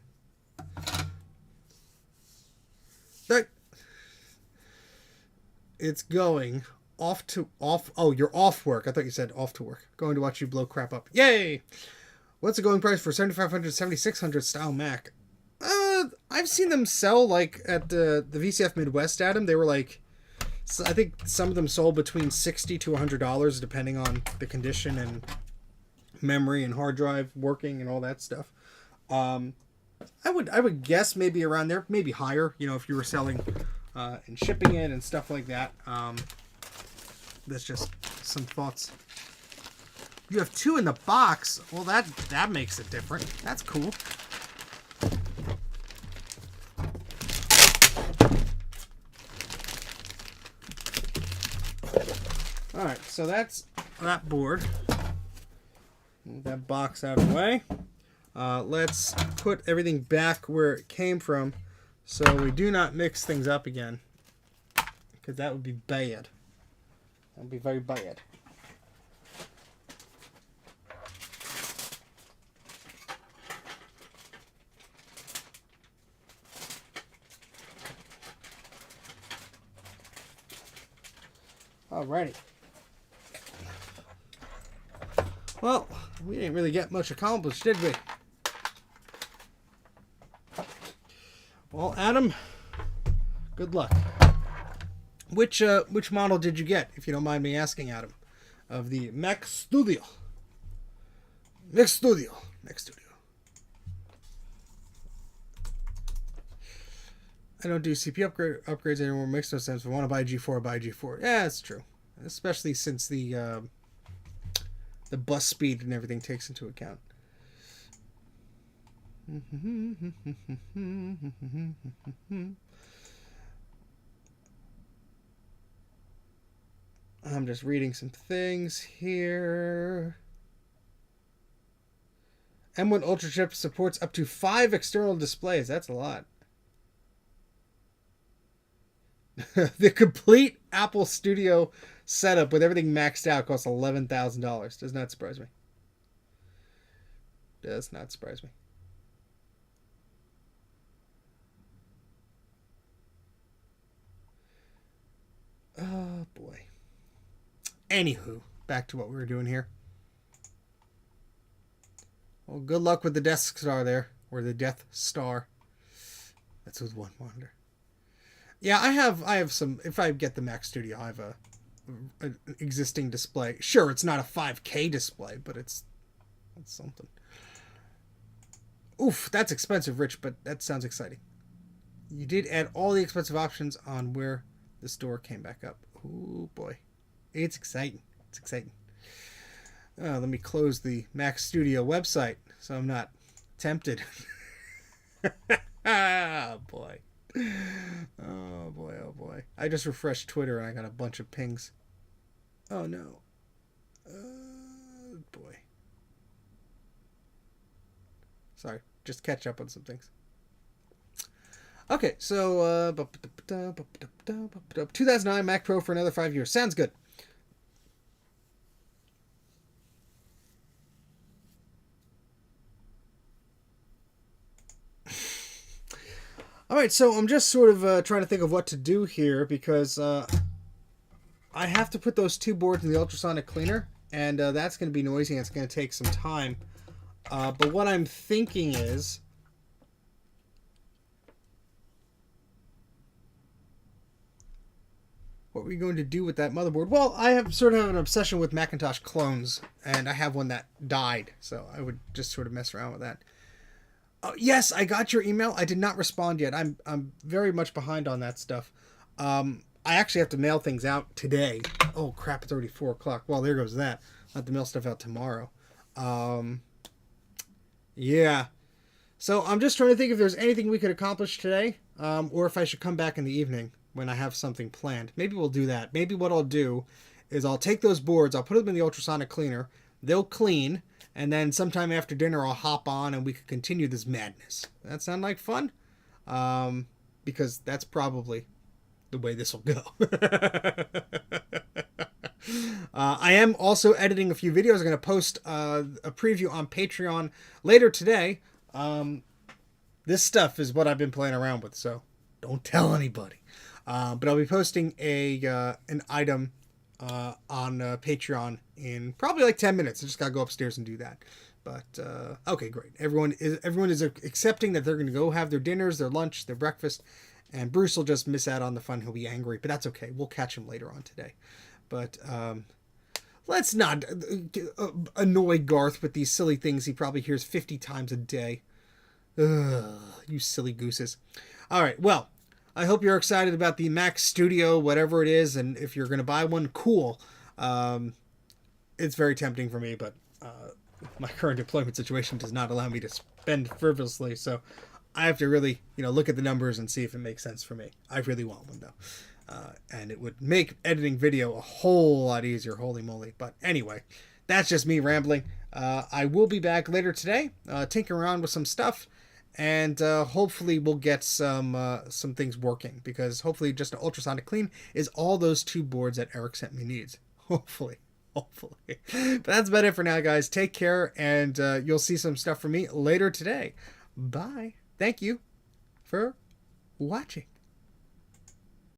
It's going off. Oh, you're off work. I thought you said off to work. Going to watch you blow crap up. Yay! What's the going price for 7500, 7600 style Mac? I've seen them sell like at the VCF Midwest, Adam. They were like, I think some of them sold between $60 to $100 depending on the condition and memory and hard drive working and all that stuff. I would guess maybe around there, maybe higher. You know, if you were selling and shipping it and stuff like that. That's just some thoughts. You have 2 in the box. Well, that makes it different. That's cool. All right, so that's that board. Move that box out of the way. Let's put everything back where it came from so we do not mix things up again, because that would be bad. That would be very bad. Alrighty. Well, we didn't really get much accomplished, did we? Well, Adam, good luck. Which model did you get, if you don't mind me asking, Adam, of the Mac Studio? Mac Studio. I don't do CPU upgrades anymore. Makes no sense. If I want to buy a G4, I buy a G4. Yeah, that's true. Especially since the bus speed and everything takes into account. I'm just reading some things here. M1 Ultra chip supports up to 5 external displays. That's a lot. The complete Apple Studio setup with everything maxed out costs $11,000. Does not surprise me. Does not surprise me. Oh boy. Anywho, back to what we were doing here. Well, good luck with the Death Star there, or the Death Star. That's with one monitor. Yeah, I have some. If I get the Mac Studio, I have an existing display. Sure, it's not a 5K display, but it's something. Oof, that's expensive, Rich, but that sounds exciting. You did add all the expensive options on where the store came back up. Oh boy, it's exciting. It's exciting. Let me close the Mac Studio website so I'm not tempted. Ah, boy. Oh boy, oh boy. I just refreshed Twitter and I got a bunch of pings. Oh no. Boy. Sorry, just catch up on some things. Okay, so 2009 Mac Pro for another 5 years. Sounds good. All right, so I'm just sort of trying to think of what to do here because I have to put those 2 boards in the ultrasonic cleaner, and that's going to be noisy and it's going to take some time. But what I'm thinking is, what are we going to do with that motherboard? Well, I have sort of an obsession with Macintosh clones, and I have one that died, so I would just sort of mess around with that. Yes, I got your email. I did not respond yet. I'm very much behind on that stuff. I actually have to mail things out today. Oh crap! It's already 4 o'clock. Well, there goes that. I'll have to mail stuff out tomorrow. Yeah. So I'm just trying to think if there's anything we could accomplish today, or if I should come back in the evening when I have something planned. Maybe we'll do that. Maybe what I'll do is I'll take those boards, I'll put them in the ultrasonic cleaner, they'll clean, and then sometime after dinner I'll hop on and we can continue this madness. That sound like fun? Because that's probably the way this will go. I am also editing a few videos. I'm going to post a preview on Patreon later today. This stuff is what I've been playing around with, so don't tell anybody. But I'll be posting an item on Patreon in probably like 10 minutes. I just got to go upstairs and do that. But okay, great. Everyone is accepting that they're going to go have their dinners, their lunch, their breakfast, and Bruce will just miss out on the fun. He'll be angry, but that's okay. We'll catch him later on today. But let's not annoy Garth with these silly things he probably hears 50 times a day. Ugh, you silly gooses. All right, well, I hope you're excited about the Mac Studio, whatever it is, and if you're going to buy one, cool. It's very tempting for me, but my current employment situation does not allow me to spend frivolously, so I have to really, look at the numbers and see if it makes sense for me. I really want one, though. And it would make editing video a whole lot easier, holy moly. But anyway, that's just me rambling. I will be back later today, tinkering around with some stuff, and hopefully we'll get some things working, because hopefully just an ultrasonic clean is all those two boards that Eric sent me needs. Hopefully. But that's about it for now, guys. Take care, and you'll see some stuff from me later today. Bye. Thank you for watching.